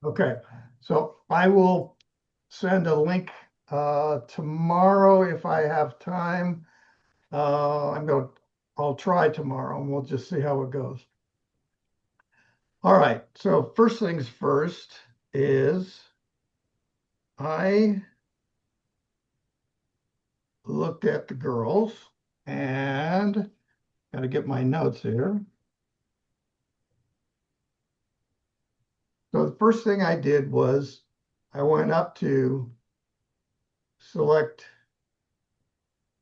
Okay, so I will send a link tomorrow if I have time. I'll try tomorrow and we'll just see how it goes. All right, so first things first is I looked at the girls and got to get my notes here. So the first thing I did was I went up to select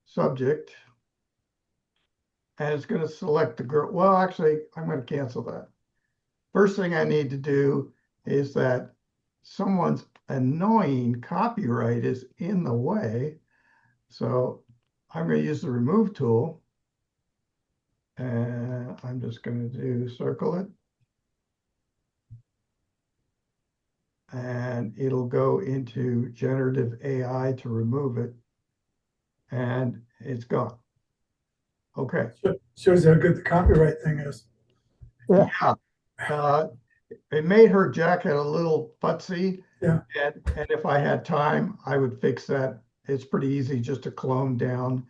subject and it's going to select the girl. Well, actually, I'm going to cancel that. First thing I need to do is that someone's annoying copyright is in the way. So I'm going to use the remove tool and I'm just going to do circle it and it'll go into generative AI to remove it and it's gone. Okay. Shows how good the copyright thing is. Yeah. Uh, it made her jacket a little futzy. Yeah. And if I had time, I would fix that. It's pretty easy just to clone down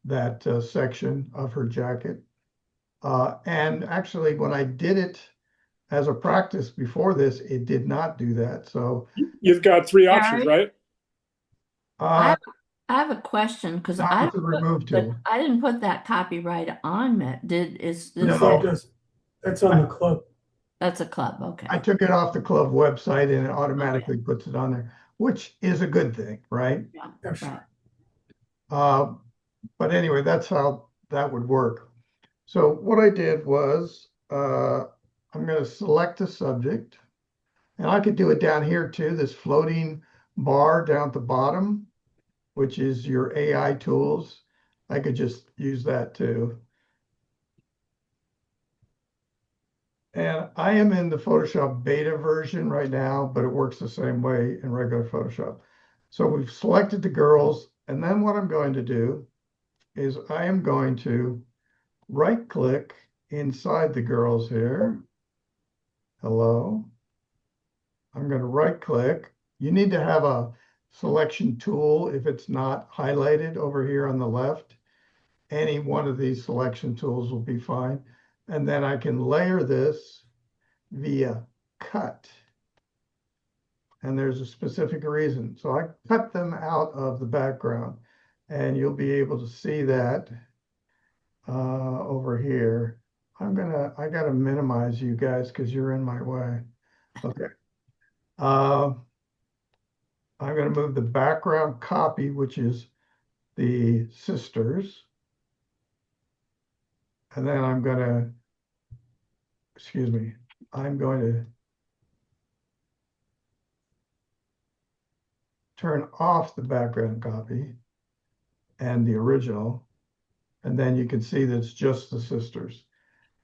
that section of her jacket. And actually, when I did it as a practice before this, it did not do that. So You've got three options, Gary, right? I uh, have, I have a question because not with the remove tool. I didn't put that copyright on it. Is The this club No, does. That's on the club. that's a club? I Okay. took it off the club website and it Okay. automatically puts it on there, which is a good thing, right? Yeah. Yeah, Right. sure. Uh, but anyway, that's how that would work. So what I did was I'm going to select a subject, and I could do it down here too, this floating bar down at the bottom, which is your AI tools. I could just use that too. And I am in the Photoshop beta version right now, but it works the same way in regular Photoshop. So we've selected the girls, and then what I'm going to do is I am going to right click inside the girls here. Hello. I'm going to right click. You need to have a selection tool if it's not highlighted over here on the left. Any one of these selection tools will be fine. And then I can layer this via cut. And there's a specific reason. So I cut them out of the background and you'll be able to see that over here. I gotta minimize you guys because you're in my way. Okay. Uh, I'm going to move the background copy, which is the sisters. And then I'm going to, excuse me, I'm going to turn off the background copy and the original. And then you can see that it's just the sisters.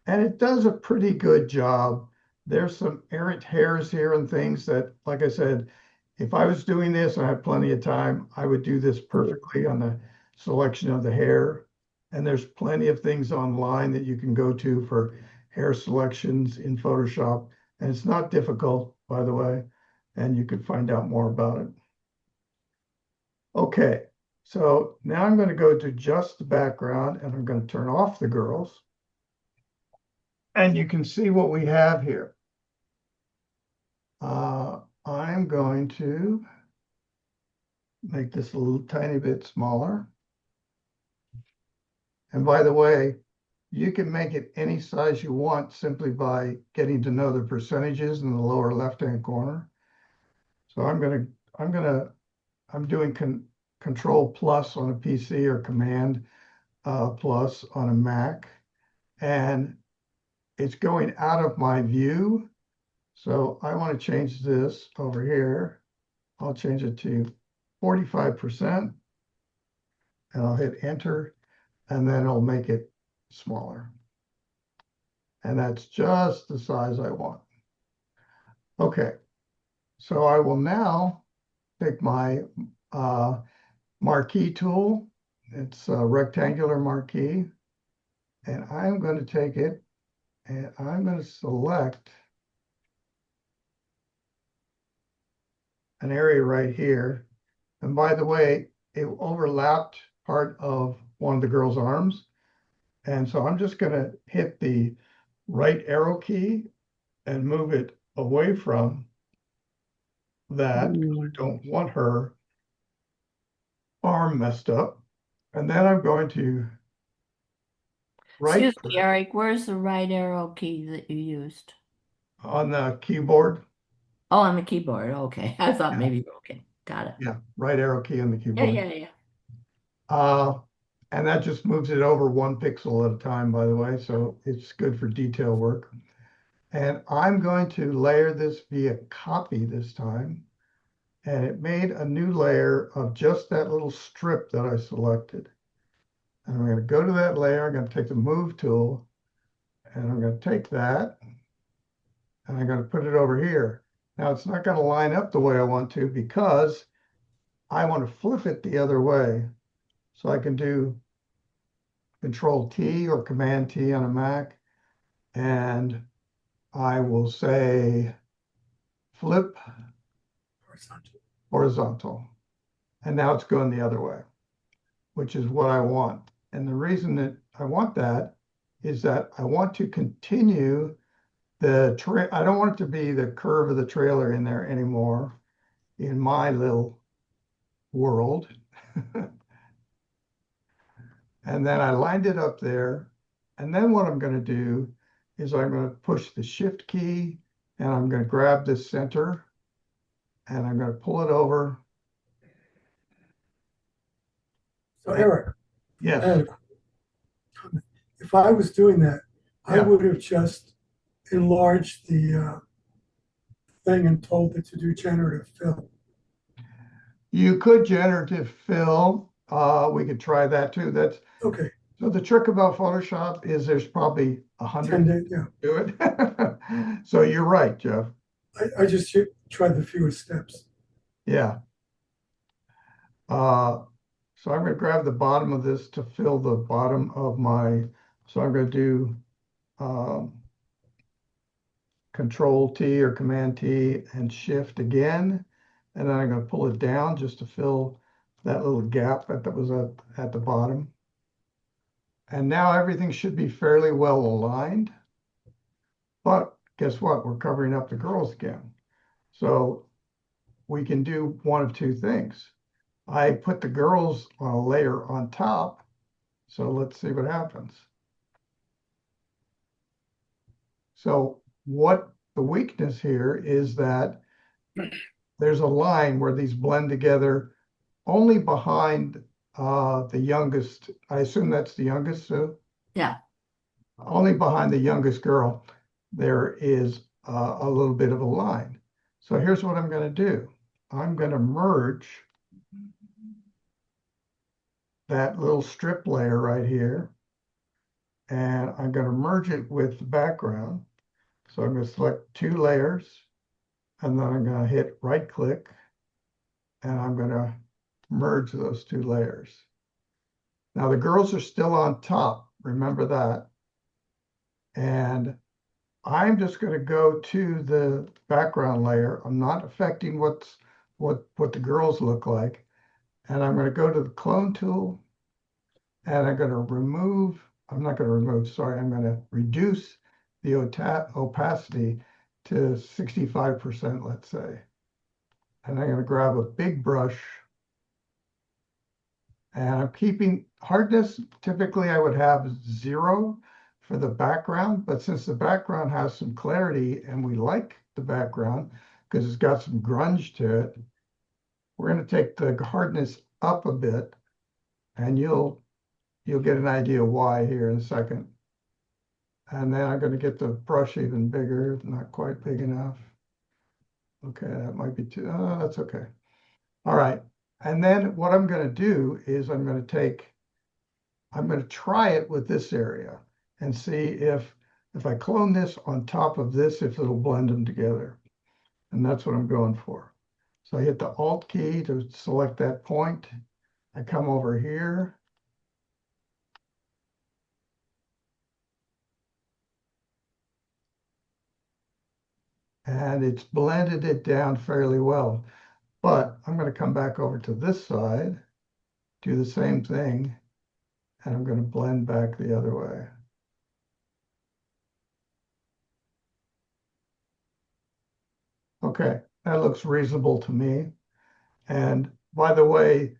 And it does a pretty good job. There's some errant hairs here and things that, like I said, if I was doing this and I had plenty of time, I would do this perfectly on the selection of the hair. And there's plenty of things online that you can go to for hair selections in Photoshop. And it's not difficult, by the way, and you can find out more about it. Okay, so now I'm going to go to just the background and I'm going to turn off the girls. And you can see what we have here. I'm going to make this a little tiny bit smaller. And by the way, you can make it any size you want simply by getting to know the percentages in the lower left-hand corner. So I'm doing Control plus on a PC or Command plus on a Mac. And it's going out of my view. So I want to change this over here. I'll change it to 45% and I'll hit enter and then I'll make it smaller. And that's just the size I want. Okay, so I will now take my marquee tool. It's a rectangular marquee. And I'm going to take it and I'm going to select an area right here. And by the way, it overlapped part of one of the girl's arms. And so I'm just going to hit the right arrow key and move it away from that. I don't want her arm messed up. And then I'm going to right Excuse me, Eric, where's the right arrow key that you used? on the keyboard. Oh, on the keyboard. Okay. I thought Yeah, maybe, okay. Got it. yeah, right arrow key on the Yeah, keyboard. yeah, yeah. Uh, and that just moves it over 1 pixel at a time, by the way. So it's good for detail work. And I'm going to layer this via copy this time. And it made a new layer of just that little strip that I selected. And I'm going to go to that layer. I'm going to take the move tool and I'm going to take that and I'm going to put it over here. Now it's not going to line up the way I want to because I want to flip it the other way. So I can do Control T or Command T on a Mac. And I will say flip Horizontal. horizontal. And now it's going the other way, which is what I want. And the reason that I want that is that I want to continue I don't want it to be the curve of the trailer in there anymore in my little world. And then I lined it up there. And then what I'm going to do is I'm going to push the shift key and I'm going to grab this center and I'm going to pull it over. So Eric, I Yes. had a comment. If I was doing that, I Yeah. would have just enlarged the thing and told it to do generative fill. You could generative fill. We could try that too. That's Okay, so the trick about Photoshop is there's probably 100 yeah. to it. So you're right, Jeff. I just tried the fewest steps. Yeah. So I'm going to grab the bottom of this to fill the bottom of my. So I'm going to do Control T or Command T and Shift again, and then I'm going to pull it down just to fill that little gap that was at the bottom. And now everything should be fairly well aligned. But guess what? We're covering up the girls again. So we can do one of two things. I put the girls on a layer on top. So let's see what happens. So what the weakness here is that there's a line where these blend together only behind the youngest. I assume that's the youngest, Sue? Yeah. Only behind the youngest girl, there is a little bit of a line. So here's what I'm going to do. I'm going to merge that little strip layer right here, and I'm going to merge it with the background. So I'm going to select two layers, and then I'm going to hit right click, and I'm going to merge those two layers. Now the girls are still on top, remember that. And I'm just going to go to the background layer. I'm not affecting what the girls look like. And I'm going to go to the clone tool and I'm going to remove, I'm not going to remove, sorry, I'm going to reduce the opacity to 65%, let's say. And I'm going to grab a big brush and I'm keeping hardness. Typically I would have 0 for the background, but since the background has some clarity and we like the background because it's got some grunge to it, we're going to take the hardness up a bit and you'll get an idea why here in a second. And then I'm going to get the brush even bigger, not quite big enough. Okay, that might be too, oh, that's okay. All right. And then what I'm going to do is I'm going to try it with this area and see if I clone this on top of this, if it'll blend them together. And that's what I'm going for. So I hit the Alt key to select that point. I come over here. And it's blended it down fairly well. But I'm going to come back over to this side, do the same thing, and I'm going to blend back the other way. Okay, that looks reasonable to me. And by the way,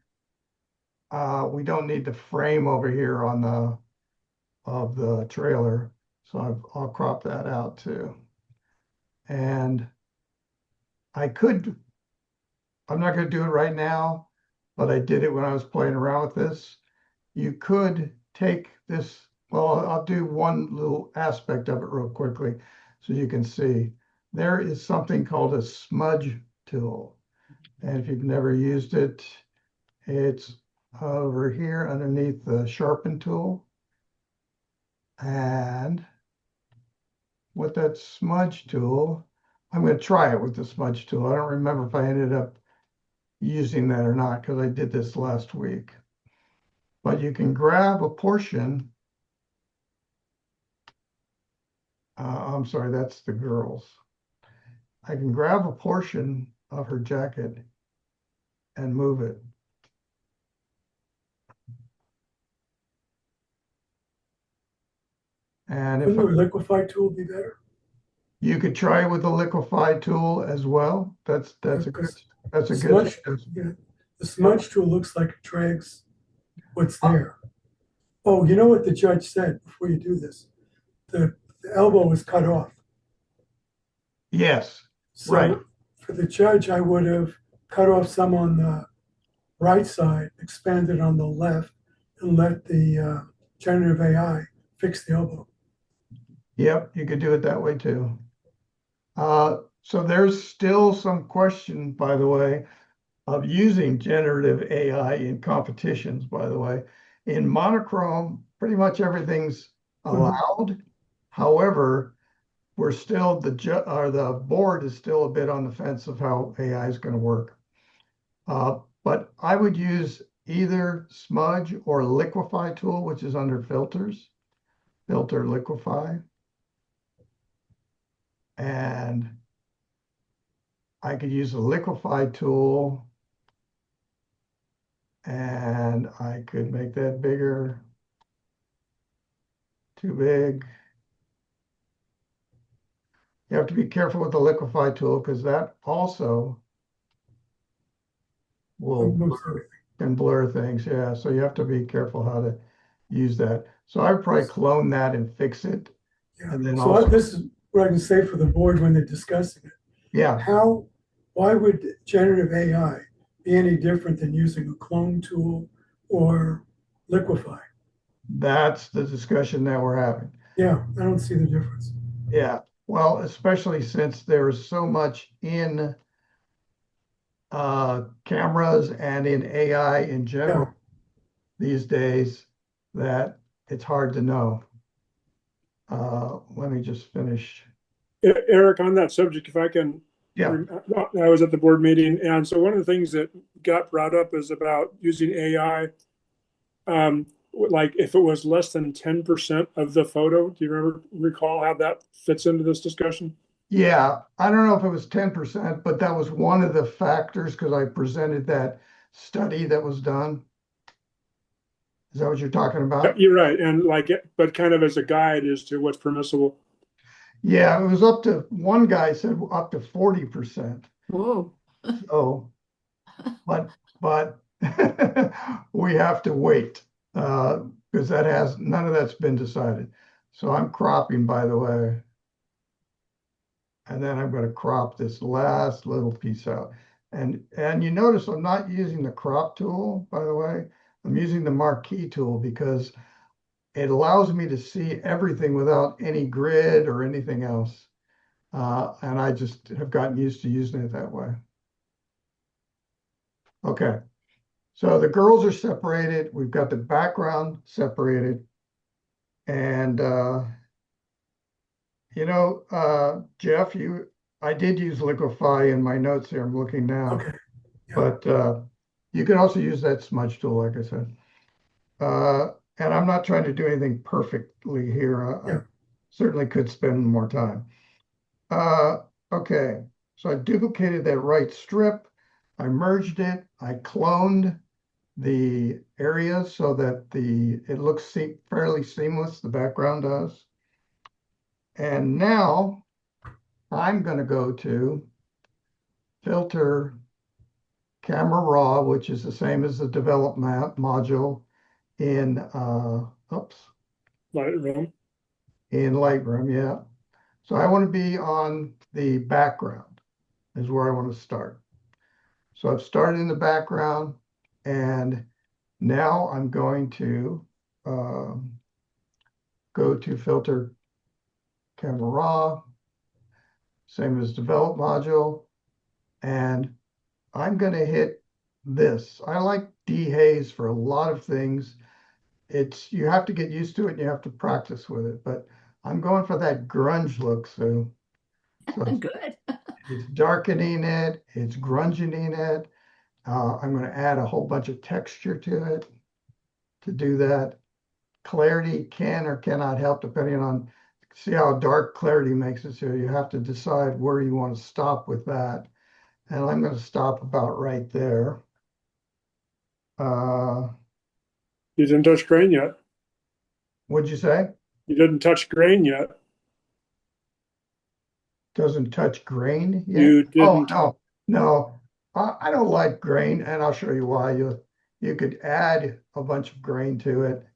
we don't need the frame over here on the trailer, so I'll crop that out too. And I could, I'm not going to do it right now, but I did it when I was playing around with this. You could take this, well, I'll do one little aspect of it real quickly so you can see. There is something called a smudge tool. And if you've never used it, it's over here underneath the sharpen tool. And with that smudge tool, I'm going to try it with the smudge tool. I don't remember if I ended up using that or not because I did this last week. But you can grab a portion. I'm sorry, that's the girls. I can grab a portion of her jacket and move it. And if Wouldn't a liquefy tool be better? you could try it with the liquefy tool as well. That's a good Because that's a the good smudge, suggestion. yeah, the smudge tool looks like it drags what's there. Oh, you know what the judge said before you do this? The elbow was cut off. Yes, right. So for the judge, I would have cut off some on the right side, expanded on the left, and let the generative AI fix the elbow. Yep, you could do it that way too. So there's still some question, by the way, of using generative AI in competitions, by the way. In monochrome, pretty much everything's allowed. However, we're still the board is still a bit on the fence of how AI is going to work. But I would use either smudge or liquefy tool, which is under filters, filter liquefy. And I could use a liquefy tool and I could make that bigger, too big. You have to be careful with the liquefy tool because that also will can blur things. Yeah, so you have to be careful how to use that. So I would probably clone that and fix it. Yeah. And then So also, this is what I can say for the board when they're discussing it. yeah, Why would generative AI be any different than using a clone tool or liquefy? that's the discussion that we're having. Yeah, I don't see the difference. Yeah, well, especially since there's so much in cameras and in AI in general Yeah. these days that it's hard to know. Let me just finish. Eric, on that subject, if I can, Yeah, I was at the board meeting, and so one of the things that got brought up is about using AI. Like if it was less than 10% of the photo, do you recall how that fits into this discussion? yeah. I don't know if it was 10%, but that was one of the factors because I presented that study that was done. Is that what you're talking about? You're right, and but kind of as a guide as to what's permissible. Yeah, it was up to one guy said up to 40%. Whoa. So, but we have to wait because that has none of that's been decided. So I'm cropping, by the way, and then I'm going to crop this last little piece out. And you notice I'm not using the crop tool, by the way. I'm using the marquee tool because it allows me to see everything without any grid or anything else. And I just have gotten used to using it that way. Okay. So the girls are separated. We've got the background separated. And Jeff, I did use liquefy in my notes here. I'm looking now. Okay. Yeah. But you can also use that smudge tool, like I said. And I'm not trying to do anything perfectly here. I certainly could spend more time. Okay. So I duplicated that right strip. I merged it. I cloned the area so that it looks fairly seamless, the background does. And now I'm going to go to filter camera raw, which is the same as the develop map module in Lightroom. in Lightroom, yeah. So I want to be on the background is where I want to start. So I've started in the background, and now I'm going to go to filter camera raw, same as develop module, and I'm going to hit this. I like dehaze for a lot of things. You have to get used to it and you have to practice with it, but I'm going for that grunge look. So Good. it's darkening it, it's grunging it. I'm going to add a whole bunch of texture to it to do that. Clarity can or cannot help depending on, see how dark clarity makes it. So you have to decide where you want to stop with that. And I'm going to stop about right there. You didn't touch grain yet. What'd you say? You didn't touch grain yet. Doesn't touch grain yet? You Oh, didn't. no. I don't like grain, and I'll show you why. You could add a bunch of grain to it.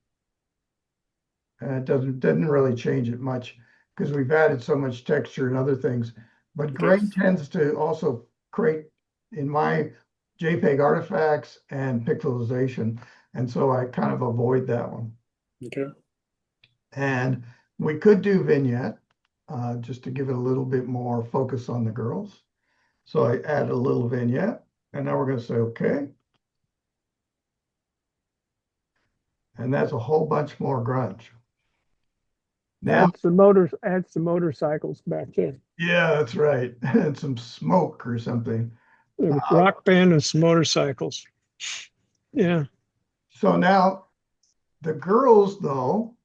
And it doesn't really change it much because we've added so much texture and other things. But grain tends to also create, in my JPEG, artifacts and pixelization. And so I kind of avoid that one. Okay. And we could do vignette just to give it a little bit more focus on the girls. So I add a little vignette, and now we're going to say okay. And that's a whole bunch more grunge. Now, Adds the motorcycles back there. yeah, that's right. And some smoke or something. The rock band and some motorcycles. Yeah. So now the girls, though,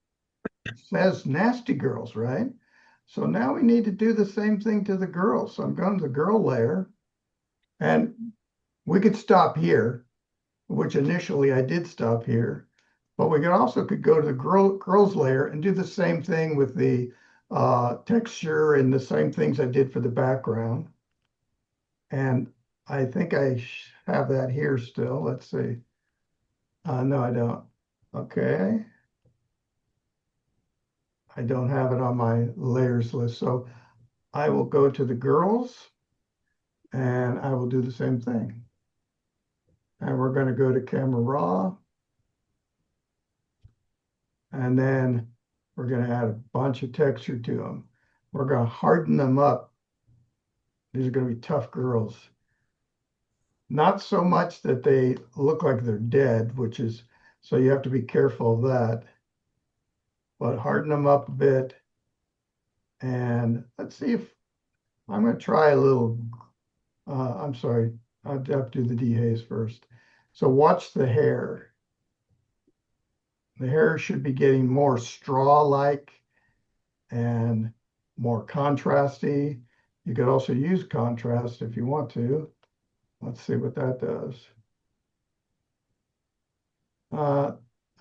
says nasty girls, right? So now we need to do the same thing to the girls. So I'm going to the girl layer, and we could stop here, which initially I did stop here, but we could go to the girls layer and do the same thing with the texture and the same things I did for the background. And I think I have that here still. Let's see. No, I don't. Okay. I don't have it on my layers list. So I will go to the girls and I will do the same thing. And we're going to go to camera raw. And then we're going to add a bunch of texture to them. We're going to harden them up. These are going to be tough girls. Not so much that they look like they're dead, so you have to be careful of that. But harden them up a bit. And let's see if I'm going to try a little. I'm sorry, I'll have to do the dehaze first. So watch the hair. The hair should be getting more straw-like and more contrasty. You could also use contrast if you want to. Let's see what that does.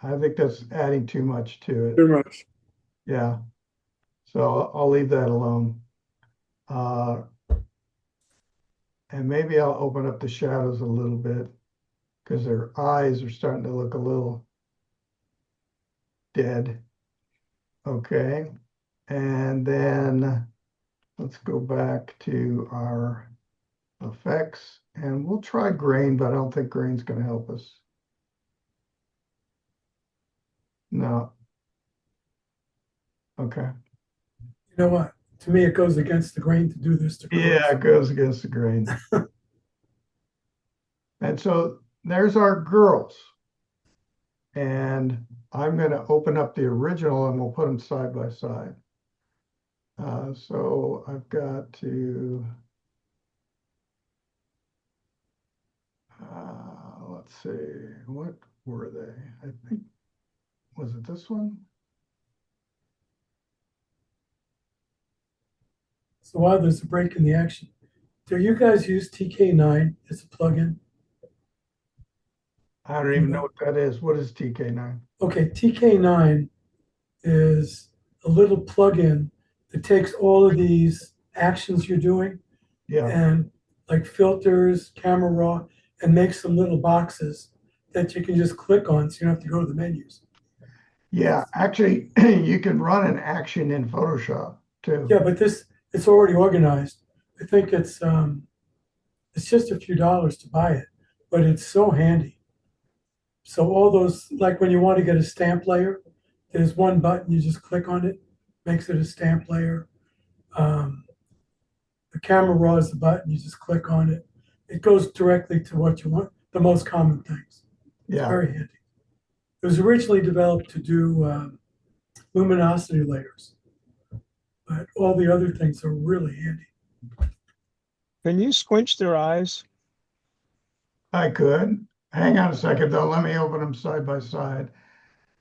I think that's adding too much to it. Too much. Yeah. So I'll leave that alone. And maybe I'll open up the shadows a little bit because their eyes are starting to look a little dead. Okay. And then let's go back to our effects and we'll try grain, but I don't think grain's going to help us. No. Okay. You know what? To me, it goes against the grain to do this to girls. Yeah, it goes against the grain. And so there's our girls. And I'm going to open up the original and we'll put them side by side. So I've got to, let's see, what were they? I think, was it this one? So while there's a break in the action, Do you guys use TK9 as a plugin? I don't even know what that is. What is TK9? Okay, TK9 is a little plugin that takes all of these actions you're doing Yeah, and like filters, camera raw, and makes some little boxes that you can just click on so you don't have to go to the menus. yeah. Actually, you can run an action in Photoshop too. Yeah, but this it's already organized. I think it's just a few dollars to buy it, but it's so handy. So all those like when you want to get a stamp layer, there's one button you just click on it, makes it a stamp layer. Um, the camera raw is the button you just click on it. It goes directly to what you want, the most common things. It's Yeah, very handy. It was originally developed to do luminosity layers, but all the other things are really handy. Can you squinch their eyes? I could. Hang on a second though. Let me open them side by side.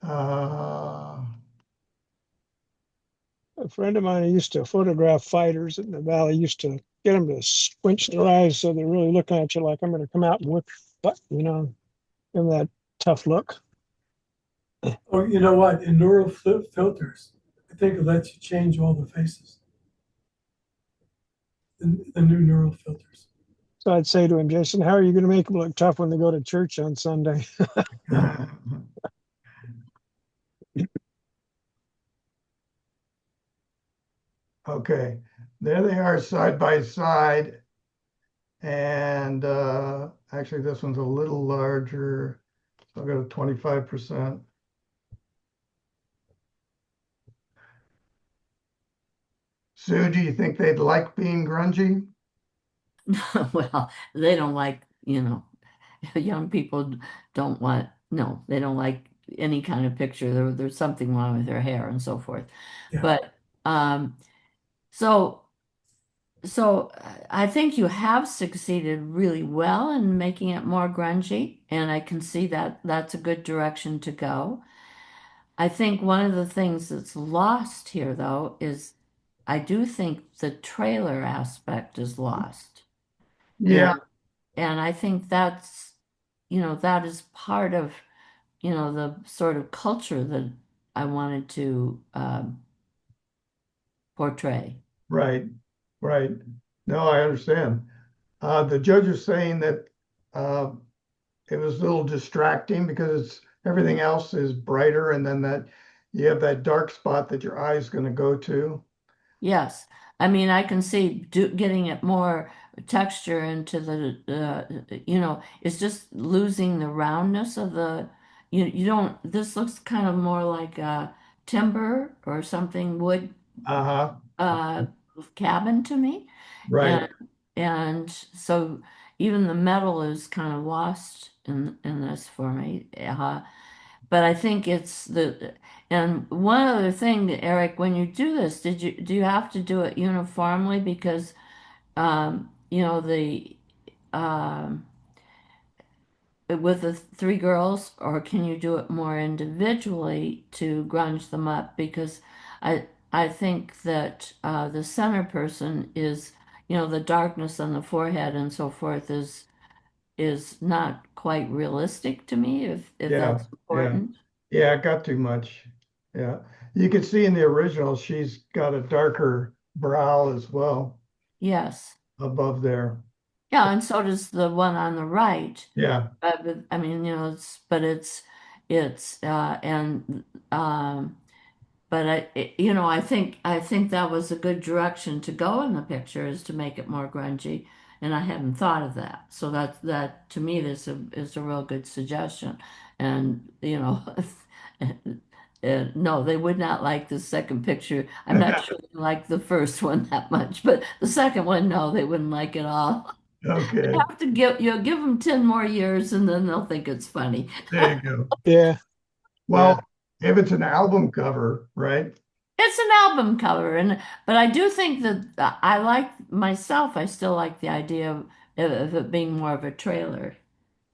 Uh, A friend of mine who used to photograph fighters in the valley used to get them to squinch their eyes so they're really looking at you like I'm going to come out and whip, but give them that tough look. Oh, you know what? In neural filters, I think it lets you change all the faces. The new neural filters. So I'd say to him, Jason, how are you going to make them look tough when they go to church on Sunday? okay, there they are side by side. And actually, this one's a little larger. So I'll go to 25%. Sue, do you think they'd like being grungy? Well, they don't like, young people don't want, no, they don't like any kind of picture. There's something wrong with their hair and so forth. Yeah. But so I think you have succeeded really well in making it more grungy, and I can see that that's a good direction to go. I think one of the things that's lost here, though, is I do think the trailer aspect is lost. Yeah, And I think that's, that is part of, the sort of culture that I wanted to portray. right, right. No, I understand. The judge is saying that uh, it was a little distracting because everything else is brighter, and then that you have that dark spot that your eye is going to go to. Yes. I mean, I can see getting it more texture into it's just losing the roundness of you don't, this looks kind of more like a timber or something wood Uh-huh. uh, cabin to me. Right. And so even the metal is kind of lost in this for me. But I think it's and one other thing, Eric, when you do this, do you have to do it uniformly because the um with the three girls, or can you do it more individually to grunge them up? Because I think that the center person is, the darkness on the forehead and so forth is not quite realistic to me if Yeah. that's Yeah. important. Yeah, it got too much. Yeah. You can see in the original, she's got a darker brow as well Yes. above there. Yeah, and so does the one on the right. Yeah. But I mean, it's and but I think that was a good direction to go in the picture is to make it more grungy, and I hadn't thought of that. So that to me is a real good suggestion, and no, they would not like the second picture. I'm not sure they like the first one that much, but the second one, no, they wouldn't like it all. Okay. Have to give them 10 more years, and then they'll think it's funny. There you go. Yeah, Well, yeah. if it's an album cover, right? It's an album cover, but I do think that I like myself. I still like the idea of it being more of a trailer.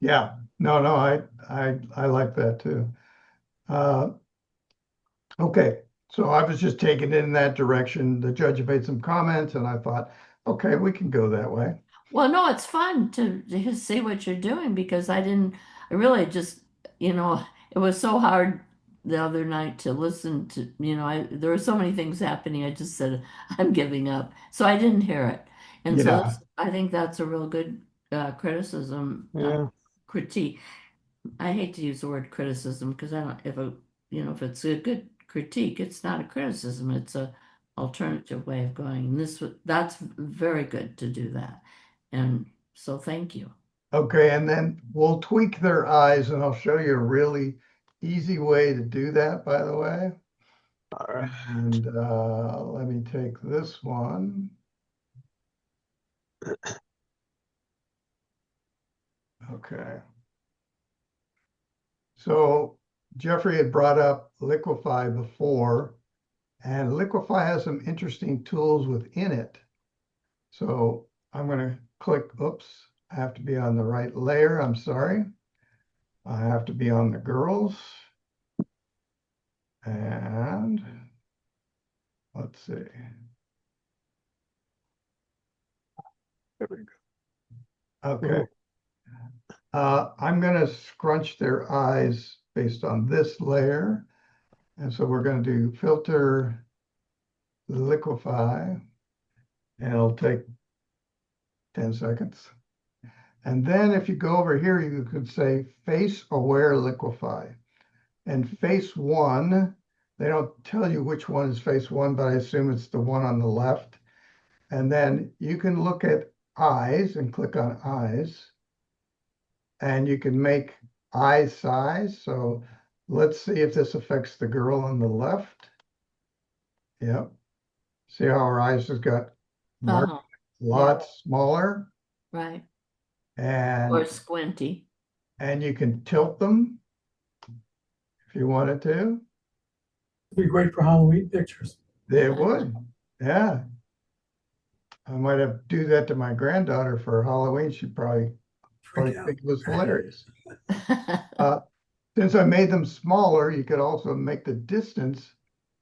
Yeah. No, no, I like that too. Uh, okay. So I was just taking it in that direction. The judge made some comments and I thought, okay, we can go that way. Well, no, it's fun to see what you're doing because I really just, it was so hard the other night to listen to, there were so many things happening. I just said, I'm giving up. So I didn't hear it. And so Yeah, I think that's a real good criticism, Yeah. critique. I hate to use the word criticism because I don't, if it's a good critique, it's not a criticism, it's a alternative way of going. And that's very good to do that. And so thank you. okay, and then we'll tweak their eyes and I'll show you a really easy way to do that, by the way. All right. And let me take this one. Okay. So Jeffrey had brought up Liquify before, and Liquify has some interesting tools within it. So I'm going to click, oops, I have to be on the right layer. I'm sorry. I have to be on the girls. And let's see. There we go. Okay. Ooh. I'm going to scrunch their eyes based on this layer. And so we're going to do filter liquify, and it'll take 10 seconds. And then if you go over here, you could say face aware liquify. And face one, they don't tell you which one is face one, but I assume it's the one on the left. And then you can look at eyes and click on eyes. And you can make eye size. So let's see if this affects the girl on the left. Yep. See how her eyes has got marked Uh-huh. a lot smaller. Right. Or And squinty. you can tilt them if you wanted to. It'd be great for Halloween pictures. They would. Yeah. I might have to do that to my granddaughter for Halloween. She'd probably Freak out. think it was hilarious. Uh, since I made them smaller, you could also make the distance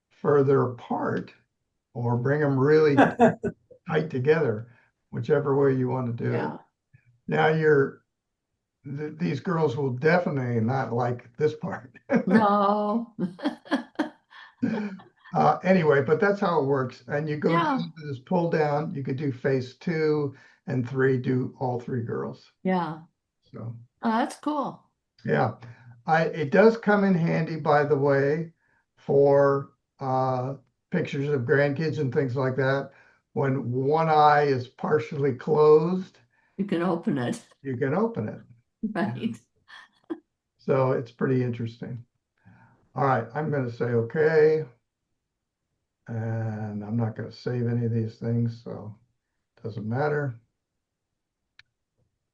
further apart or bring them really tight together, whichever way you want to do it. Yeah. Now these girls will definitely not like this part. No. Anyway, but that's how it works. And you go Yeah. down to this pull down, you could do phase 2 and 3, do all 3 girls. Yeah. So Oh, that's cool. yeah, it does come in handy, by the way, for pictures of grandkids and things like that. When one eye is partially closed, You can open it. you can open it. Right. So it's pretty interesting. All right, I'm going to say okay. And I'm not going to save any of these things, so it doesn't matter.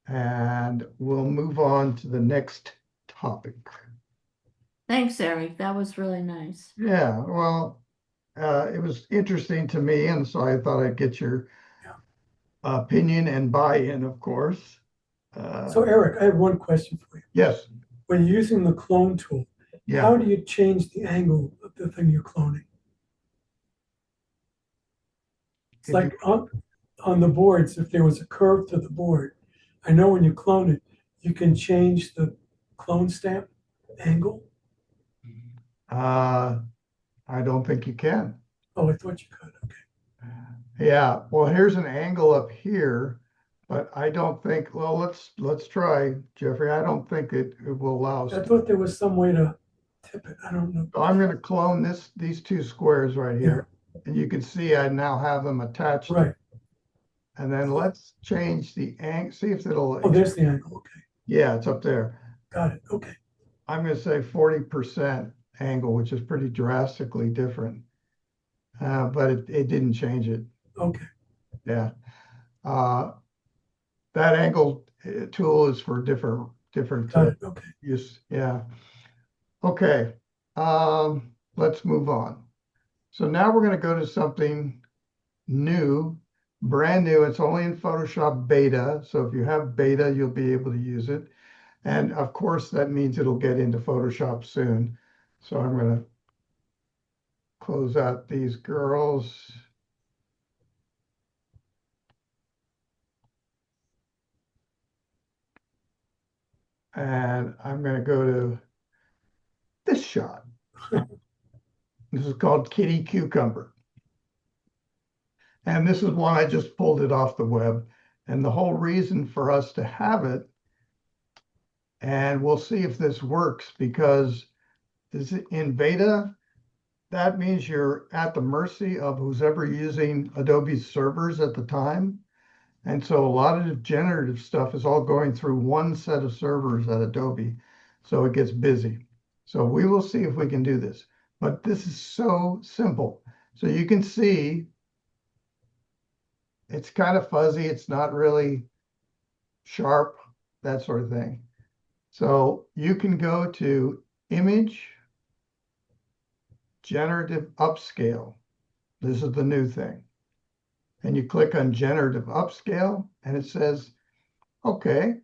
And we'll move on to the next topic. Thanks, Eric. That was really nice. Yeah, well, it was interesting to me, and so I thought I'd get your Yeah. opinion and buy-in, of course. So Eric, I have one question for you. Yes, When you're using the clone tool, yeah. how do you change the angle of the thing you're cloning? It's If like on the boards, if there was a curve to the board, I know when you clone it, you can change the clone stamp angle. I don't think you can. Oh, I thought you could. Okay. Yeah, well, here's an angle up here, but I don't think, well, let's try, Jeffrey. I don't think it will allow us I to. thought there was some way to tip it. I don't know. So I'm going to clone these 2 squares right Yeah, here. And you can see I now have them attached. right. And then let's change the angle, see if it'll, Oh, there's the angle. Okay. yeah, it's up there. Got it. Okay. I'm going to say 40% angle, which is pretty drastically different. But it didn't change it. Okay. Yeah. That angle tool is for different Got it. Okay. use. Yeah. Okay. Let's move on. So now we're going to go to something new, brand new. It's only in Photoshop beta. So if you have beta, you'll be able to use it. And of course, that means it'll get into Photoshop soon. So I'm going to close out these girls. And I'm going to go to this shot. This is called Kitty Cucumber. And this is one I just pulled it off the web. And the whole reason for us to have it, and we'll see if this works, because this is in beta, that means you're at the mercy of who's ever using Adobe's servers at the time. And so a lot of the generative stuff is all going through one set of servers at Adobe. So it gets busy. So we will see if we can do this. But this is so simple. So you can see it's kind of fuzzy. It's not really sharp, that sort of thing. So you can go to Image, Generative Upscale. This is the new thing. And you click on Generative Upscale, and it says, okay,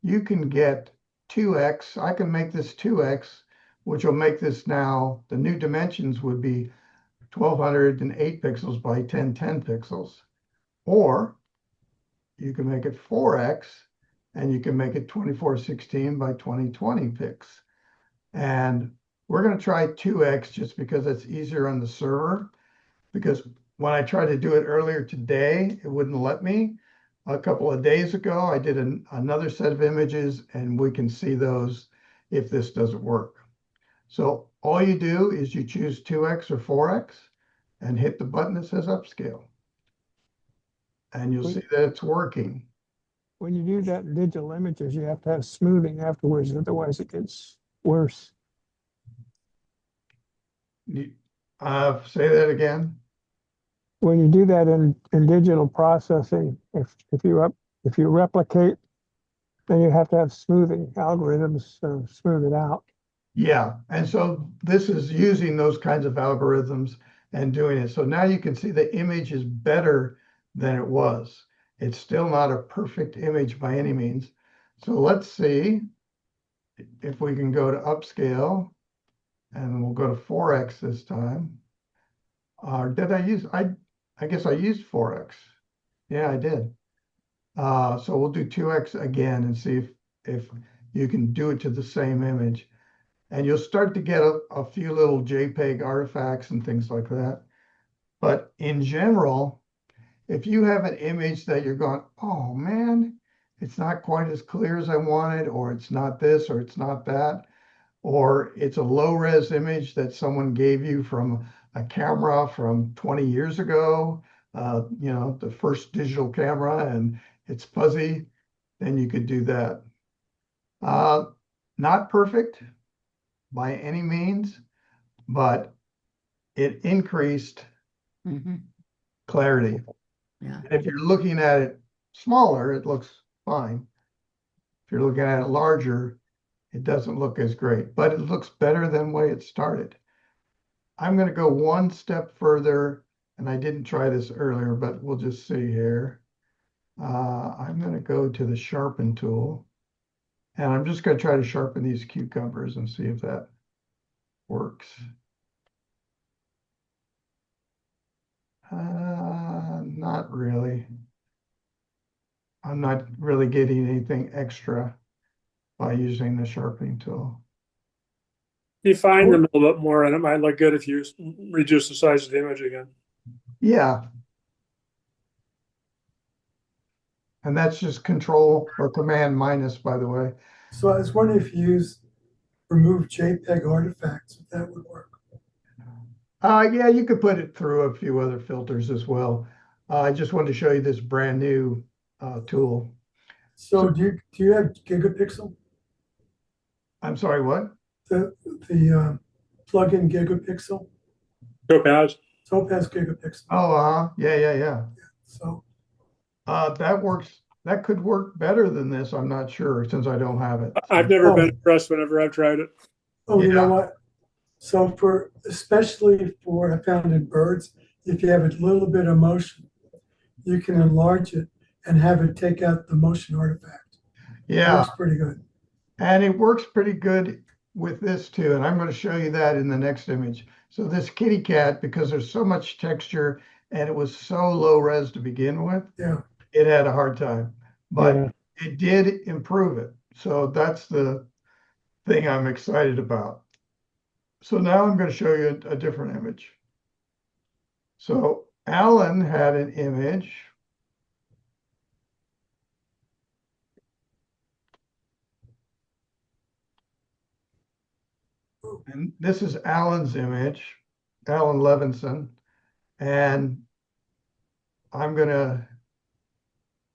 you can get 2x. I can make this 2x, which will make this now, the new dimensions would be 1208 pixels by 1010 pixels. Or you can make it 4x, and you can make it 2416 by 2020 pix. And we're going to try 2x just because it's easier on the server. Because when I tried to do it earlier today, it wouldn't let me. A couple of days ago, I did another set of images, and we can see those if this doesn't work. So all you do is you choose 2x or 4x and hit the button that says upscale. And you'll see that it's working. When you do that in digital images, you have to have smoothing afterwards, otherwise it gets worse. Say that again. When you do that in digital processing, if you replicate, then you have to have smoothing algorithms to smooth it out. Yeah, and so this is using those kinds of algorithms and doing it. So now you can see the image is better than it was. It's still not a perfect image by any means. So let's see if we can go to upscale, and we'll go to 4x this time. Did I use, I guess I used 4x. Yeah, I did. So we'll do 2x again and see if you can do it to the same image. And you'll start to get a few little JPEG artifacts and things like that. But in general, if you have an image that you're going, oh man, it's not quite as clear as I wanted, or it's not this, or it's not that, or it's a low res image that someone gave you from a camera from 20 years ago, the first digital camera, and it's fuzzy, then you could do that. Not perfect by any means, but it increased clarity. Yeah. And if you're looking at it smaller, it looks fine. If you're looking at it larger, it doesn't look as great, but it looks better than the way it started. I'm going to go one step further, and I didn't try this earlier, but we'll just see here. I'm going to go to the sharpen tool, and I'm just going to try to sharpen these cucumbers and see if that works. Not really. I'm not really getting anything extra by using the sharpening tool. Define them a little bit more, and it might look good if you reduce the size of the image again. Yeah. And that's just control or command minus, by the way. So I was wondering if you use remove JPEG artifacts, if that would work. Yeah, you could put it through a few other filters as well. I just wanted to show you this brand new tool. So do you have Gigapixel? I'm sorry, what? The plugin Gigapixel? Topaz. Topaz Gigapixel. Oh, yeah. So that works. That could work better than this. I'm not sure since I don't have it. I've never been impressed whenever I've tried it. Oh, you know Yeah. what? So especially for, I found in birds, if you have a little bit of motion, you can enlarge it and have it take out the motion artifact. It Yeah, works pretty good. and it works pretty good with this too. And I'm going to show you that in the next image. So this kitty cat, because there's so much texture and it was so low res to begin with, Yeah. it had a hard time, but Yeah. it did improve it. So that's the thing I'm excited about. So now I'm going to show you a different image. So Alan had an image. And this is Alan's image, Alan Levinson. And I'm going to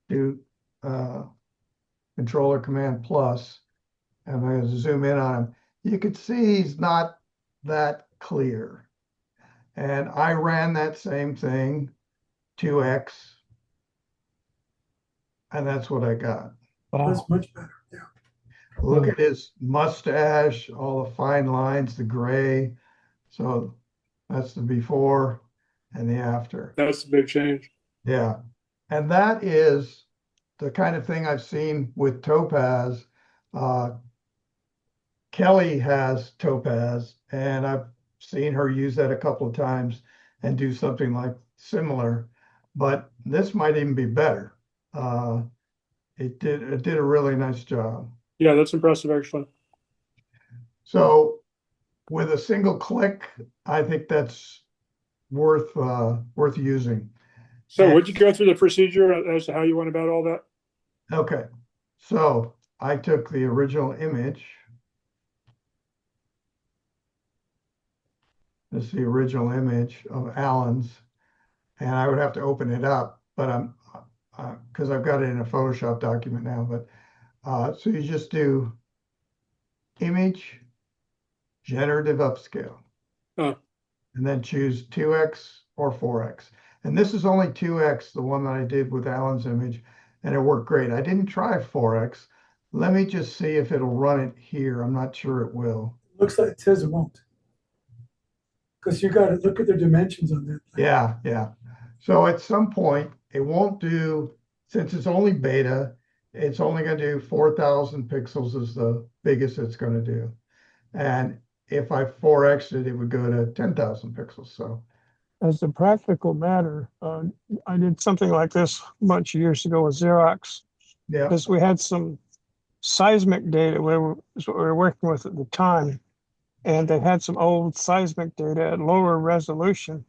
do Controller Command Plus. And I'm going to zoom in on him. You can see he's not that clear. And I ran that same thing, 2x, and that's what I got. Wow. That's much better. Yeah. Look at his mustache, all the fine lines, the gray. So that's the before and the after. That's a big change. Yeah. And that is the kind of thing I've seen with Topaz. Kelly has Topaz, and I've seen her use that a couple of times and do something like similar, but this might even be better. It did a really nice job. Yeah, that's impressive, actually. So with a single click, I think that's worth using. So And would you go through the procedure as to how you went about all that? okay, so I took the original image. This is the original image of Alan's, and I would have to open it up, but I'm because I've got it in a Photoshop document now. But so you just do image generative upscale, Oh, and then choose 2x or 4x. And this is only 2x, the one that I did with Alan's image, and it worked great. I didn't try 4x. Let me just see if it'll run it here. I'm not sure it will. Looks like it says it won't. Because you got to look at the dimensions on that thing. Yeah, yeah. So at some point, it won't do, since it's only beta, it's only going to do 4,000 pixels is the biggest it's going to do. And if I 4x it, it would go to 10,000 pixels. So As a practical matter, I did something like this a bunch of years ago with Xerox yeah, because we had some seismic data we were working with at the time, and they had some old seismic data at lower resolution,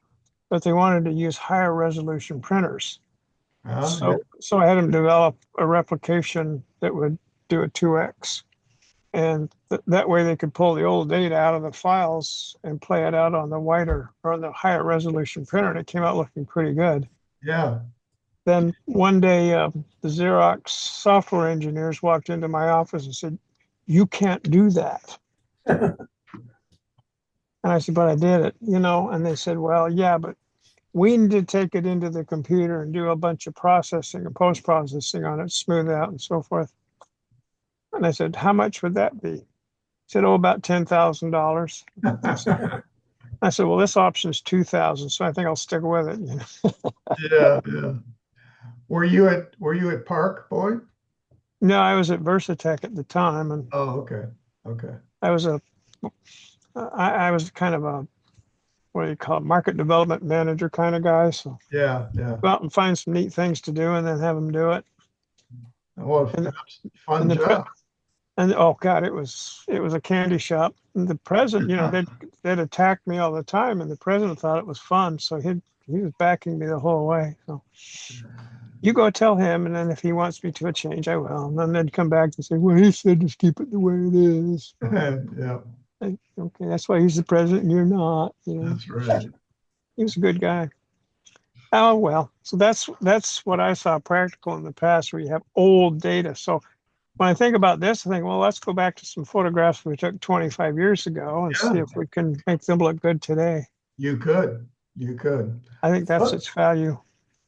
but they wanted to use higher resolution printers. yeah, So I had them develop a replication that would do a 2x. And that way they could pull the old data out of the files and play it out on the wider or the higher resolution printer. And it came out looking pretty good. yeah. Then one day, the Xerox software engineers walked into my office and said, "You can't do that." And I said, "But I did it, you know." And they said, "Well, yeah, but we need to take it into the computer and do a bunch of processing and post processing on it, smooth it out and so forth." And I said, "How much would that be?" He said, "Oh, about $10,000." I said, "Well, this option is 2,000, so I think I'll stick with it." You know? Yeah, yeah. Were you at Park, Boyd? No, I was at Versatech at the time, and Oh, okay. Okay. I was I was kind of a, what do you call it, market development manager kind of guy. So Yeah, yeah. go out and find some neat things to do, and then have them do it. Well, And that's a fun and the pre- job. and oh God, it was a candy shop. And the president, you know, they'd attack me all the time, and the president thought it was fun, so he was backing me the whole way. So you go tell him, and then if he wants me to a change, I will. And then they'd come back and say, "Well, he said just keep it the way it is." Yeah, Okay, that's why he's the president and you're not. You know, that's right. he was a good guy. Oh well, so that's what I saw practical in the past, where you have old data. So when I think about this, I think, well, let's go back to some photographs we took 25 years ago and see Yeah, if we can make them look good today. you could. You could. I think that's So, its value.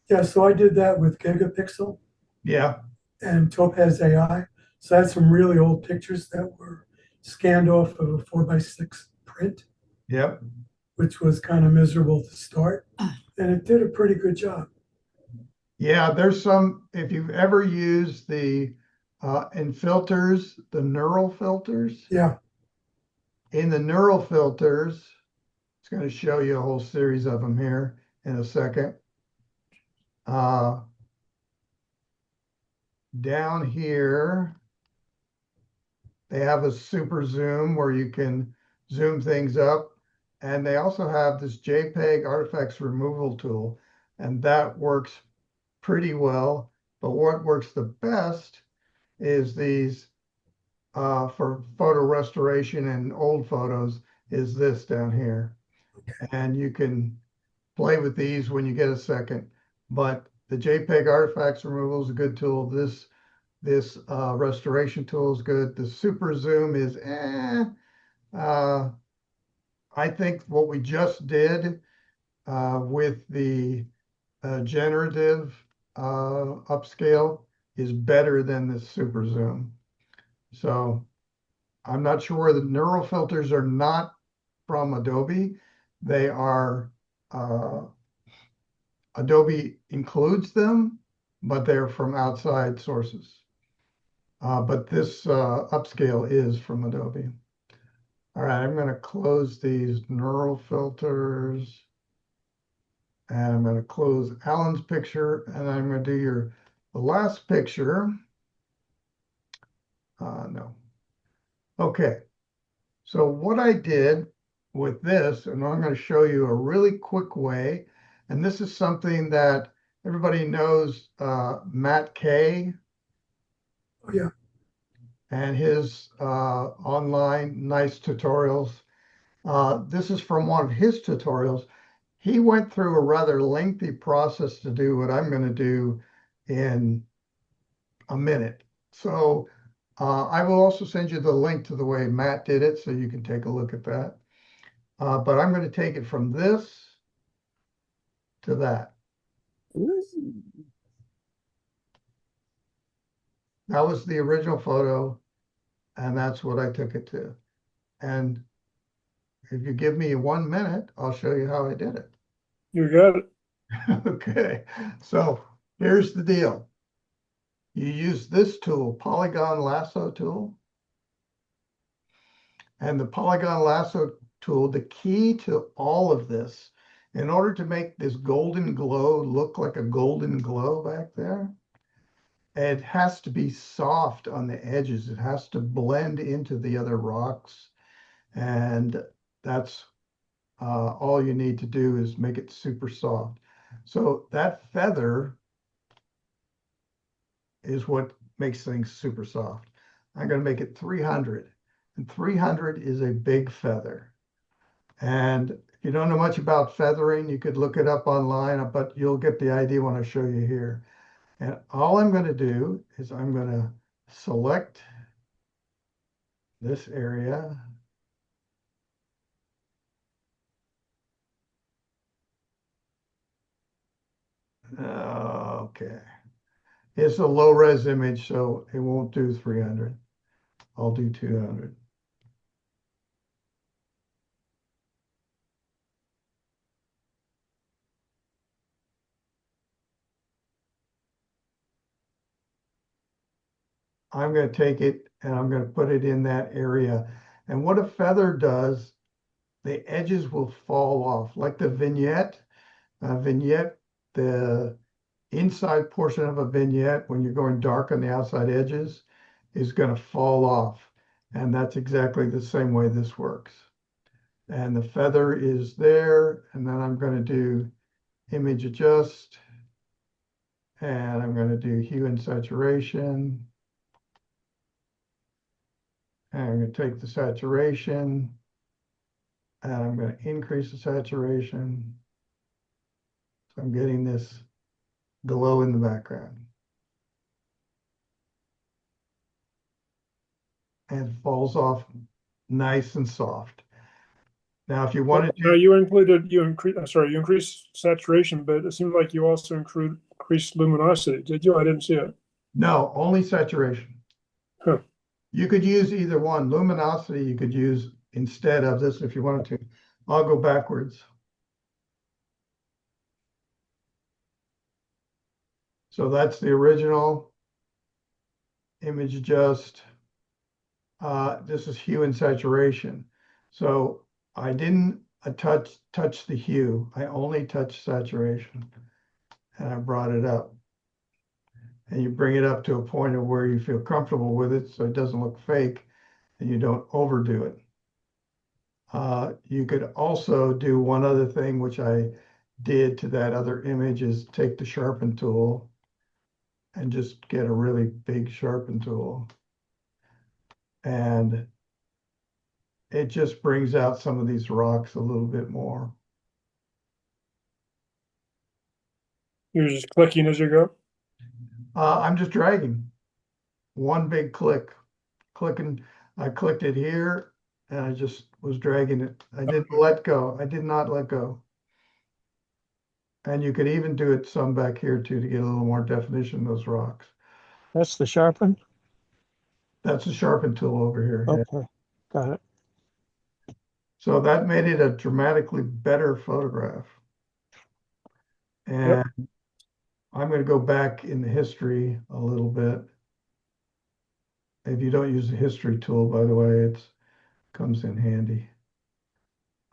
yeah, so I did that with Gigapixel Yeah, and Topaz AI. So I had some really old pictures that were scanned off of a 4x6 print, yep. which was kind of miserable to start. And it did a pretty good job. Yeah, there's some, if you've ever used in filters, the neural filters, Yeah. in the neural filters, it's going to show you a whole series of them here in a second. Down here, They have a super zoom where you can zoom things up. And they also have this JPEG artifacts removal tool, and that works pretty well. But what works the best is these for photo restoration and old photos is this down here. And you can play with these when you get a second. But the JPEG artifacts removal is a good tool. This restoration tool is good. The super zoom is uh, I think what we just did with the generative upscale is better than the super zoom. So I'm not sure the neural filters are not from Adobe. They are Adobe includes them, but they're from outside sources. But this upscale is from Adobe. All right, I'm going to close these neural filters. And I'm going to close Alan's picture, and I'm going to do the last picture. No. Okay. So what I did with this, and I'm going to show you a really quick way, and this is something that everybody knows, Matt Kay Oh, yeah. and his online nice tutorials. This is from one of his tutorials. He went through a rather lengthy process to do what I'm going to do in a minute. So I will also send you the link to the way Matt did it so you can take a look at that. But I'm going to take it from this to that. That was the original photo, and that's what I took it to. And if you give me 1 minute, I'll show you how I did it. You got it. Okay, so here's the deal. You use this tool, Polygon Lasso tool. And the Polygon Lasso tool, the key to all of this, in order to make this golden glow look like a golden glow back there, it has to be soft on the edges. It has to blend into the other rocks. And that's all you need to do is make it super soft. So that feather is what makes things super soft. I'm going to make it 300. And 300 is a big feather. And if you don't know much about feathering, you could look it up online, but you'll get the idea when I show you here. And all I'm going to do is I'm going to select this area. Okay. It's a low res image, so it won't do 300. I'll do 200. I'm going to take it and I'm going to put it in that area. And what a feather does, the edges will fall off like the vignette. Vignette, the inside portion of a vignette, when you're going dark on the outside edges, is going to fall off. And that's exactly the same way this works. And the feather is there. And then I'm going to do image adjust. And I'm going to do hue and saturation. And I'm going to take the saturation. And I'm going to increase the saturation. So I'm getting this glow in the background. And it falls off nice and soft. Now, if you wanted Now to, you increased saturation, but it seemed like you also increased luminosity. Did you? I didn't see it. no, only saturation. Huh. You could use either one. Luminosity you could use instead of this if you wanted to. I'll go backwards. So that's the original. Image adjust. This is hue and saturation. So I didn't touch the hue. I only touched saturation. And I brought it up. And you bring it up to a point of where you feel comfortable with it so it doesn't look fake. and you don't overdo it. You could also do one other thing, which I did to that other image, is take the sharpen tool and just get a really big sharpen tool. And it just brings out some of these rocks a little bit more. You're just clicking as you go. I'm just dragging. One big click. Clicking, I clicked it here and I just was dragging it. I didn't let go. I did not let go. And you could even do it some back here too to get a little more definition in those rocks. That's the sharpen? That's a sharpen tool over here. Yeah. Okay, got it. So that made it a dramatically better photograph. Yep. And I'm going to go back in the history a little bit. If you don't use the history tool, by the way, it comes in handy.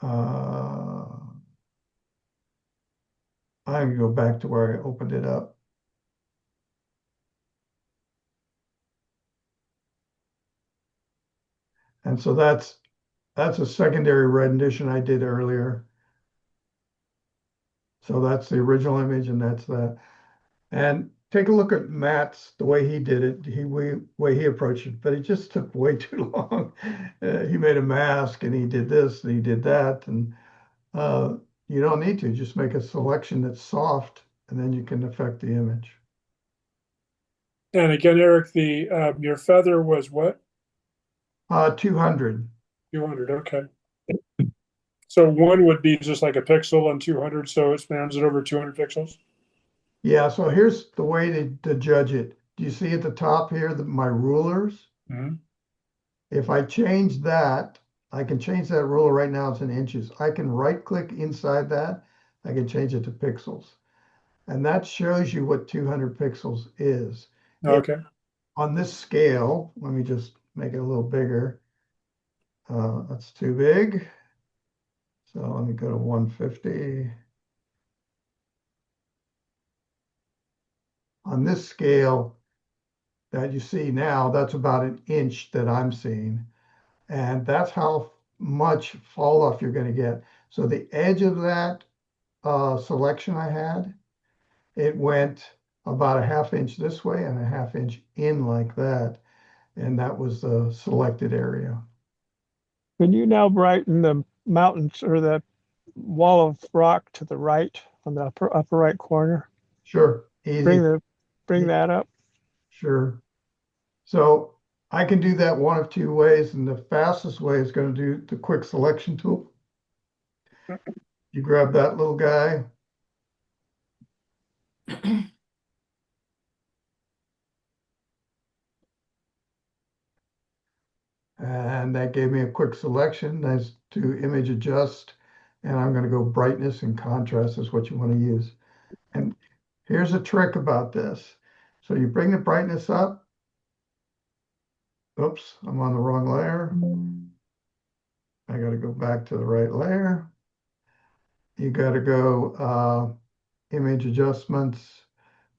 I'm going to go back to where I opened it up. And so that's a secondary rendition I did earlier. So that's the original image and that's that. And take a look at Matt's, the way he did it, way he approached it, but it just took way too long. He made a mask and he did this and he did that. And you don't need to, just make a selection that's soft and then you can affect the image. And again, Eric, the your feather was what? 200. 200. Okay. So one would be just like a pixel and 200, so it spans it over 200 pixels. Yeah, so here's the way to judge it. Do you see at the top here my rulers? Mhm. If I change that, I can change that ruler right now, it's in inches. I can right click inside that. I can change it to pixels. And that shows you what 200 pixels is. Okay. On this scale, let me just make it a little bigger. That's too big. So let me go to 150. On this scale that you see now, that's about an inch that I'm seeing. And that's how much fall off you're going to get. So the edge of that selection I had, it went about a half inch this way and a half inch in like that. And that was the selected area. Can you now brighten the mountains or the wall of rock to the right on the upper right corner? Sure, Bring easy, the bring that up. sure. So I can do that one of two ways, and the fastest way is going to do the quick selection tool. You grab that little guy, and that gave me a quick selection. That's to image adjust, and I'm going to go brightness and contrast is what you want to use. And here's a trick about this. So you bring the brightness up. Oops, I'm on the wrong layer. I got to go back to the right layer. You got to go image adjustments,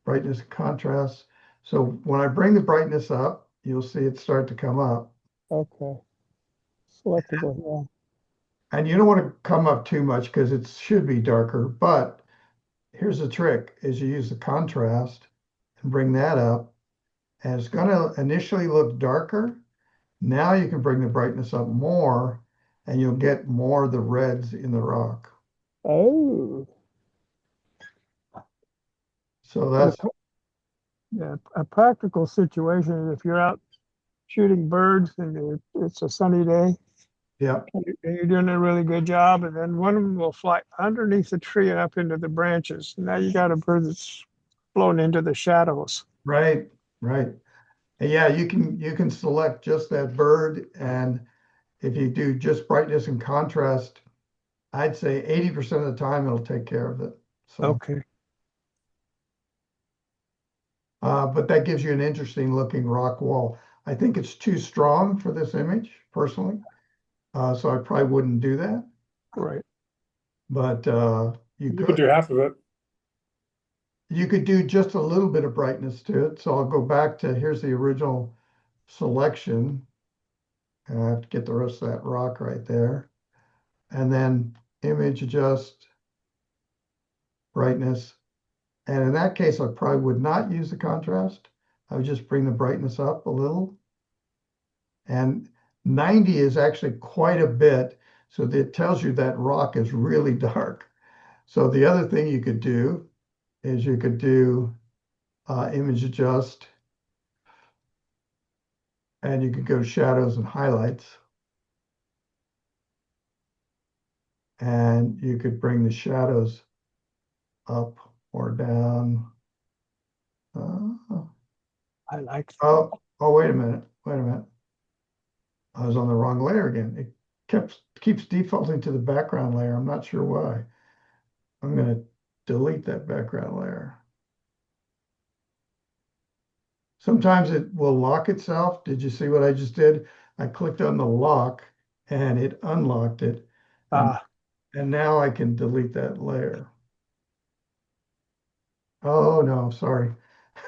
brightness and contrast. So when I bring the brightness up, you'll see it start to come up. Okay. Selectable, yeah. And you don't want to come up too much because it should be darker. But here's the trick is you use the contrast and bring that up. And it's going to initially look darker. Now you can bring the brightness up more and you'll get more of the reds in the rock. Oh, So and that's, yeah, a practical situation is if you're out shooting birds and it's a sunny day yeah, and you're doing a really good job, and then one of them will fly underneath the tree and up into the branches. Now you got a bird that's flown into the shadows. right, right. And yeah, you can select just that bird. And if you do just brightness and contrast, I'd say 80% of the time it'll take care of it. So, Okay. but that gives you an interesting looking rock wall. I think it's too strong for this image personally. So I probably wouldn't do that, Right. but you You could could. do half of it. You could do just a little bit of brightness to it. So I'll go back to here's the original selection. And I have to get the rest of that rock right there. And then image adjust, brightness. And in that case, I probably would not use the contrast. I would just bring the brightness up a little. And 90 is actually quite a bit. So it tells you that rock is really dark. So the other thing you could do is you could do image adjust, and you could go to shadows and highlights. And you could bring the shadows up or down. Uh, I like oh, wait a minute. Wait a minute. I was on the wrong layer again. It keeps defaulting to the background layer. I'm not sure why. I'm going to delete that background layer. Sometimes it will lock itself. Did you see what I just did? I clicked on the lock and it unlocked it. And, and now I can delete that layer. Oh, no, sorry.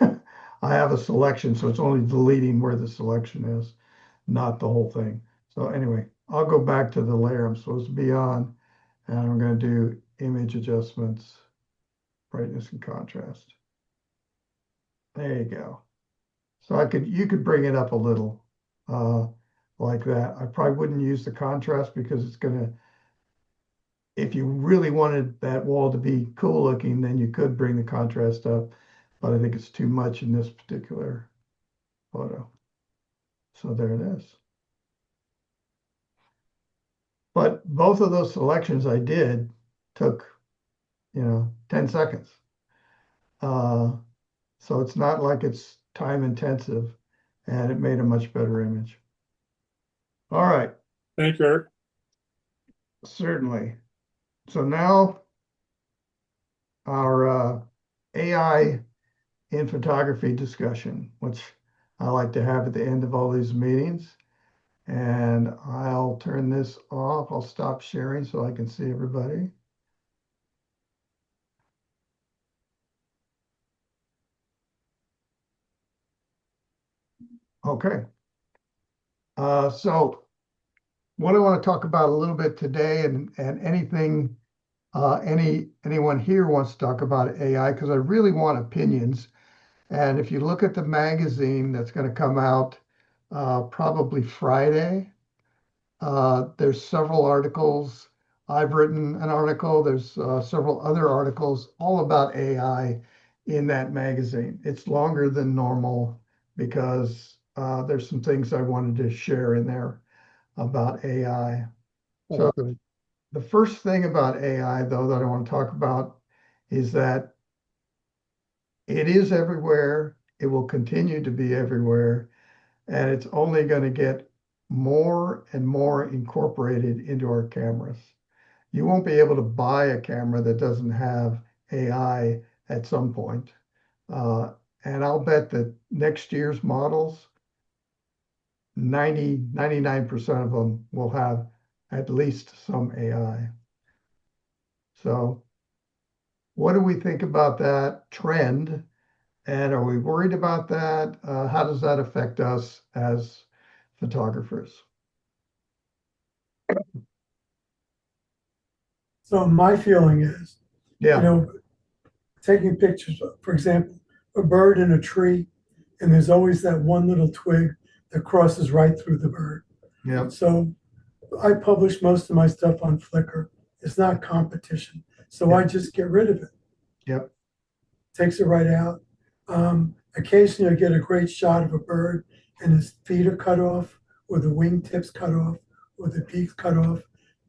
I have a selection, so it's only deleting where the selection is, not the whole thing. So anyway, I'll go back to the layer I'm supposed to be on, and I'm going to do image adjustments, brightness and contrast. There you go. So you could bring it up a little like that. I probably wouldn't use the contrast because it's going to, if you really wanted that wall to be cool looking, then you could bring the contrast up, but I think it's too much in this particular photo. So there it is. But both of those selections I did took, 10 seconds. So it's not like it's time intensive, and it made a much better image. All right, Thank you, Eric. certainly. So now our AI in photography discussion, which I like to have at the end of all these meetings. And I'll turn this off. I'll stop sharing so I can see everybody. Okay. So what I want to talk about a little bit today, and anything anyone here wants to talk about AI, because I really want opinions. And if you look at the magazine that's going to come out probably Friday, there's several articles. I've written an article. There's several other articles all about AI in that magazine. It's longer than normal because there's some things I wanted to share in there about AI. So good. the first thing about AI, though, that I want to talk about is that it is everywhere. It will continue to be everywhere, and it's only going to get more and more incorporated into our cameras. You won't be able to buy a camera that doesn't have AI at some point. Uh, and I'll bet that next year's models, 99% of them will have at least some AI. So what do we think about that trend? And are we worried about that? How does that affect us as photographers? So my feeling is, you Yeah, know, taking pictures, for example, a bird in a tree, and there's always that one little twig that crosses right through the bird. yeah, So I publish most of my stuff on Flickr. It's not competition. So yeah, I just get rid of it. yep, Takes it right out. Occasionally I get a great shot of a bird and his feet are cut off, or the wingtips cut off, or the beak cut off.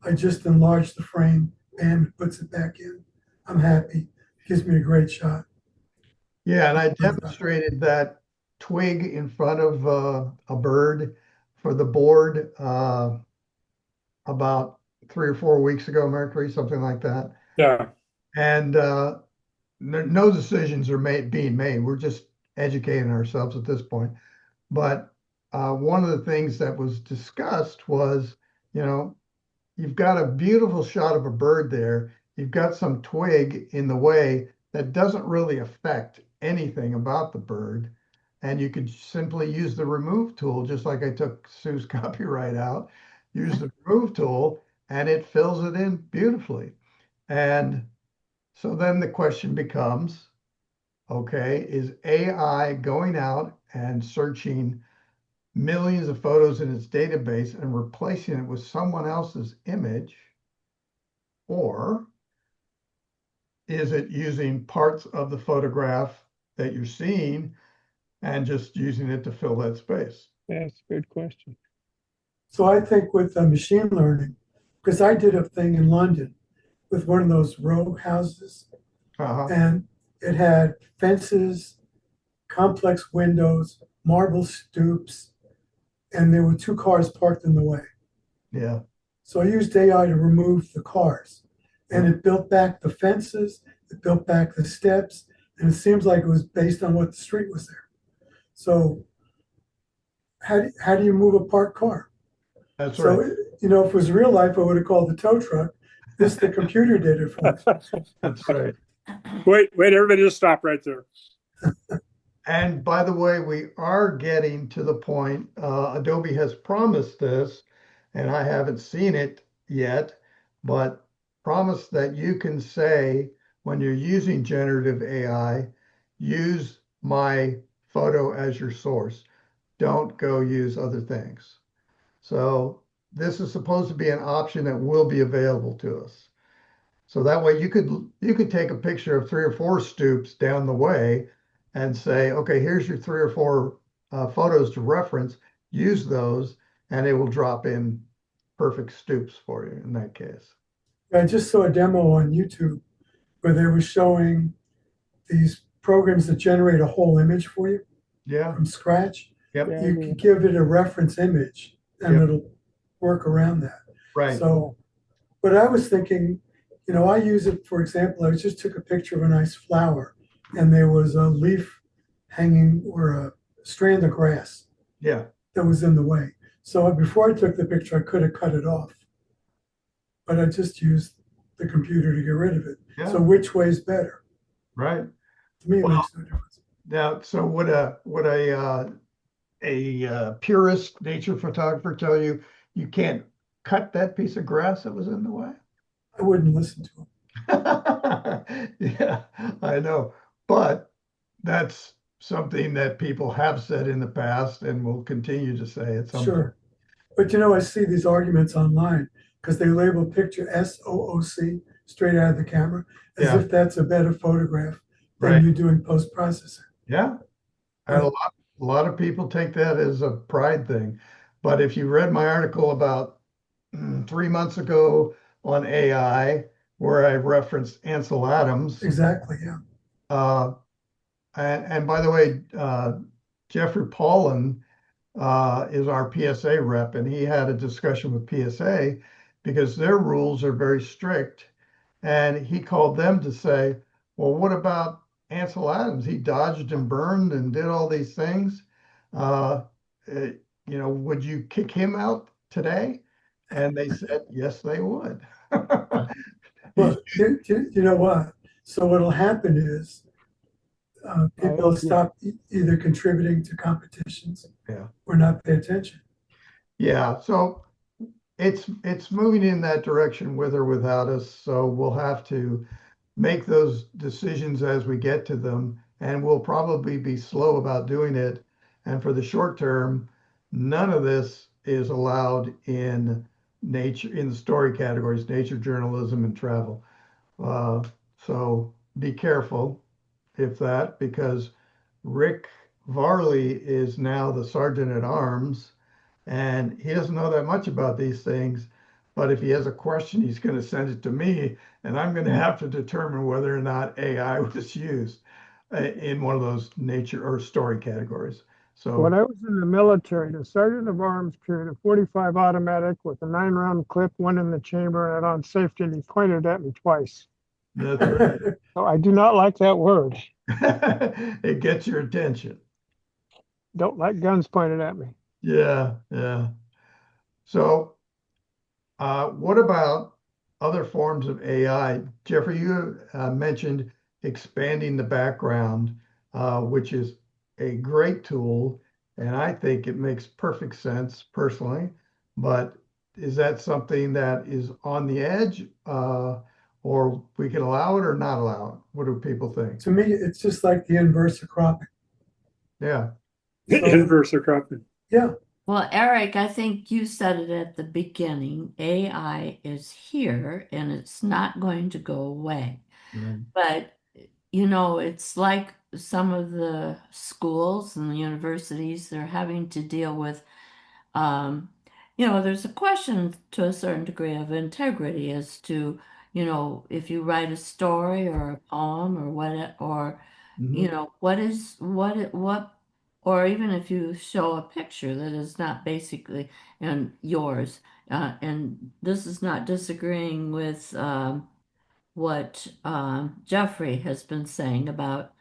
I just enlarge the frame, bam, it puts it back in. I'm happy. Gives me a great shot. yeah. And I demonstrated that twig in front of a bird for the board about 3 or 4 weeks ago, Mercury, something like that. Yeah. And no decisions are being made. We're just educating ourselves at this point. But one of the things that was discussed was, you know, you've got a beautiful shot of a bird there. You've got some twig in the way that doesn't really affect anything about the bird. and you could simply use the remove tool, just like I took Sue's copyright out, use the remove tool, and it fills it in beautifully. And so then the question becomes, okay, is AI going out and searching millions of photos in its database and replacing it with someone else's image? Or is it using parts of the photograph that you're seeing and just using it to fill that space? That's a good question. So I think with machine learning, because I did a thing in London with one of those row houses, Uh-huh. and it had fences, complex windows, marble stoops, and there were two cars parked in the way. Yeah. So I used AI to remove the cars, and it built back the fences, it built back the steps, and it seems like it was based on what the street was there. So how do you move a parked car? That's So, right. if it was real life, I would have called the tow truck. The computer did it for me. That's right. Wait, everybody just stop right there. And by the way, we are getting to the point, Adobe has promised this, and I haven't seen it yet, but promise that you can say when you're using generative AI, use my photo as your source. Don't go use other things. So this is supposed to be an option that will be available to us. So that way you could take a picture of 3 or 4 stoops down the way and say, okay, here's your 3 or 4 photos to reference. Use those, and it will drop in perfect stoops for you in that case. I just saw a demo on YouTube where they were showing these programs that generate a whole image for you Yeah. from scratch. Yep. Yeah, You can give it a reference image and Yep. it'll work around that. Right. So, but I was thinking, I use it, for example, I just took a picture of a nice flower and there was a leaf hanging or a strand of grass Yeah. that was in the way. So before I took the picture, I could have cut it off, but I just used the computer to get rid of it. Yeah. So which way is better? Right. To me, it Well, makes no difference. now, so would a purist nature photographer tell you you can't cut that piece of grass that was in the way? I wouldn't listen to him. Yeah, I know. But that's something that people have said in the past and will continue to say at some point. Sure. But I see these arguments online because they label picture SOOC straight out of the camera as Yeah, if that's a better photograph than right. you doing post processing. Yeah. And a lot of people take that as a pride thing. But if you read my article about 3 months ago on AI, where I referenced Ansel Adams, Exactly. Yeah. uh, and by the way, Jeffrey Paulin is our PSA rep, and he had a discussion with PSA because their rules are very strict. And he called them to say, well, what about Ansel Adams? He dodged and burned and did all these things. Uh, uh, would you kick him out today? And they said, yes, they would. He's, Well, you know what? So what'll happen is I people will agree. stop either contributing to competitions yeah. or not pay attention. Yeah. So it's moving in that direction with or without us. So we'll have to make those decisions as we get to them, and we'll probably be slow about doing it. And for the short term, none of this is allowed in nature, in the story categories, nature journalism and travel. Uh, so be careful if that, because Rick Varley is now the sergeant at arms and he doesn't know that much about these things. But if he has a question, he's going to send it to me, and I'm going to have to determine whether or not AI was used in one of those nature or story categories. When So, I was in the military, the sergeant of arms carried a 45 automatic with a 9-round clip, one in the chamber and on safety, and he pointed at me twice. that's right. So I do not like that word. It gets your attention. Don't like guns pointed at me. Yeah, yeah. So, what about other forms of AI? Jeffrey, you mentioned expanding the background, which is a great tool, and I think it makes perfect sense personally. But is that something that is on the edge, or we can allow it or not allow it? What do people think? To me, it's just like the inverse of cropping. Yeah, So, Inverse or cropping. yeah, Well, Eric, I think you said it at the beginning. AI is here and it's not going to go away. right. But, it's like some of the schools and the universities, they're having to deal with, um, there's a question to a certain degree of integrity as to, if you write a story or a poem or what, or Mhm. what is what or even if you show a picture that is not basically and yours and this is not disagreeing with what Jeffrey has been saying about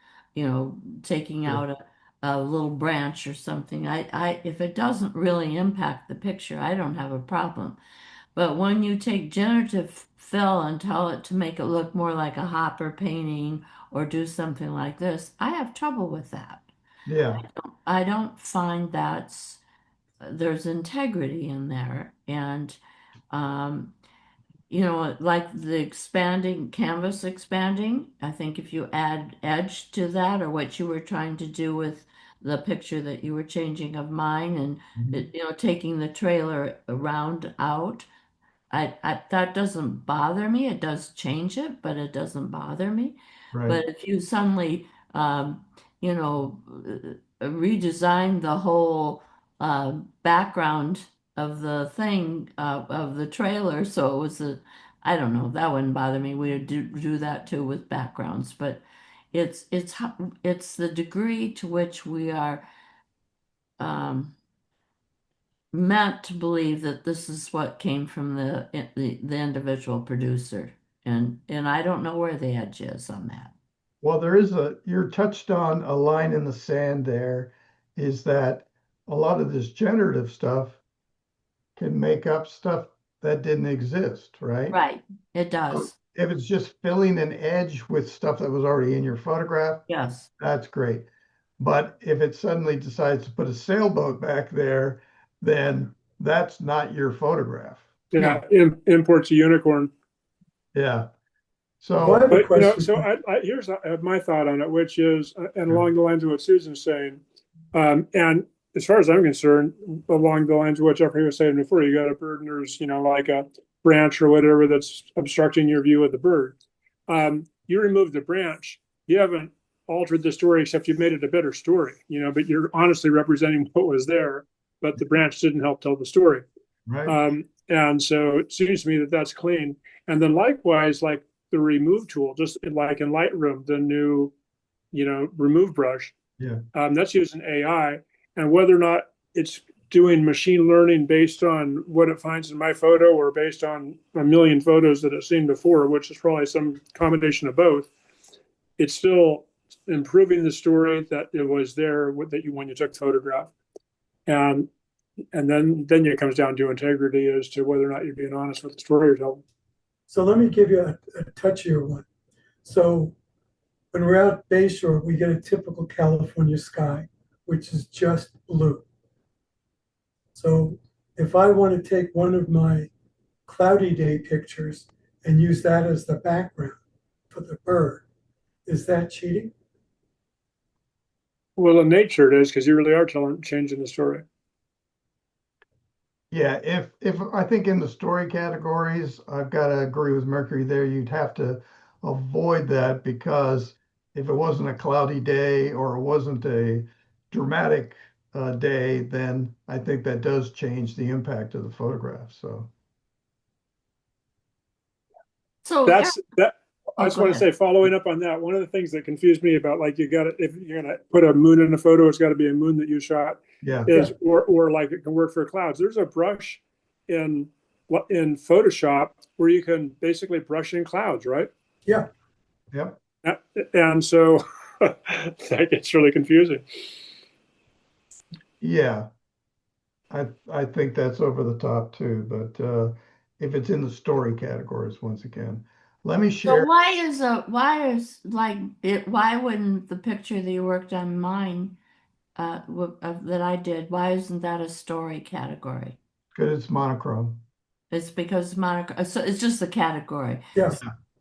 taking Sure. out a little branch or something. I if it doesn't really impact the picture, I don't have a problem, but when you take generative fill and tell it to make it look more like a Hopper painting or do something like this, I have trouble with that. Yeah. I don't find there's integrity in there. And, um, like the expanding, canvas expanding, I think if you add edge to that or what you were trying to do with the picture that you were changing of mine and, Mhm. taking the trailer around out. That doesn't bother me. It does change it, but it doesn't bother me. Right. But if you suddenly, you know, redesign the whole background of the thing of the trailer, so it was I don't know, that wouldn't bother me. We would do that too with backgrounds, but it's the degree to which we are um, meant to believe that this is what came from the individual producer. And I don't know where the edge is on that. Well, you're touched on a line in the sand there, is that a lot of this generative stuff can make up stuff that didn't exist, right? Right. It So does. if it's just filling an edge with stuff that was already in your photograph, Yes. that's great. But if it suddenly decides to put a sailboat back there, then that's not your photograph. Yeah, No. imports a unicorn. Yeah. well, I So, have a But question. so here's my thought on it, which is, and along the lines of what Susan's saying, and as far as I'm concerned, along the lines of what Jeffrey was saying before, you got a bird and there's like a branch or whatever that's obstructing your view of the bird. You remove the branch, you haven't altered the story except you've made it a better story, but you're honestly representing what was there, but the branch didn't help tell the story. right. And so it seems to me that that's clean. And then likewise, like the remove tool, just like in Lightroom, the new, remove brush, Yeah. that's using AI. And whether or not it's doing machine learning based on what it finds in my photo or based on a million photos that it's seen before, which is probably some combination of both, it's still improving the story that it was there that you when you took the photograph. And then it comes down to integrity as to whether or not you're being honest with the story you're telling. So let me give you a touchier one. So when we're out Bayshore, we get a typical California sky, which is just blue. So if I want to take one of my cloudy day pictures and use that as the background for the bird, is that cheating? Well, in nature it is because you really are changing the story. Yeah, if I think in the story categories, I've got to agree with Mercury there. You'd have to avoid that because if it wasn't a cloudy day or it wasn't a dramatic day, then I think that does change the impact of the photograph. So, So, Eric, That's that. I oh, just go want to ahead. say, following up on that, one of the things that confused me about like you got to if you're gonna put a moon in a photo, it's got to be a moon that you shot. yeah, Is or like it can work for clouds. There's a brush in in Photoshop where you can basically brush in clouds, right? Yeah. yep, And so that gets really confusing. yeah. I think that's over the top too. But if it's in the story categories, once again, let me So share. why is like it why wouldn't the picture that you worked on mine that I did, why isn't that a story category? Because it's monochrome. It's because Monica, so it's just the category. Yes,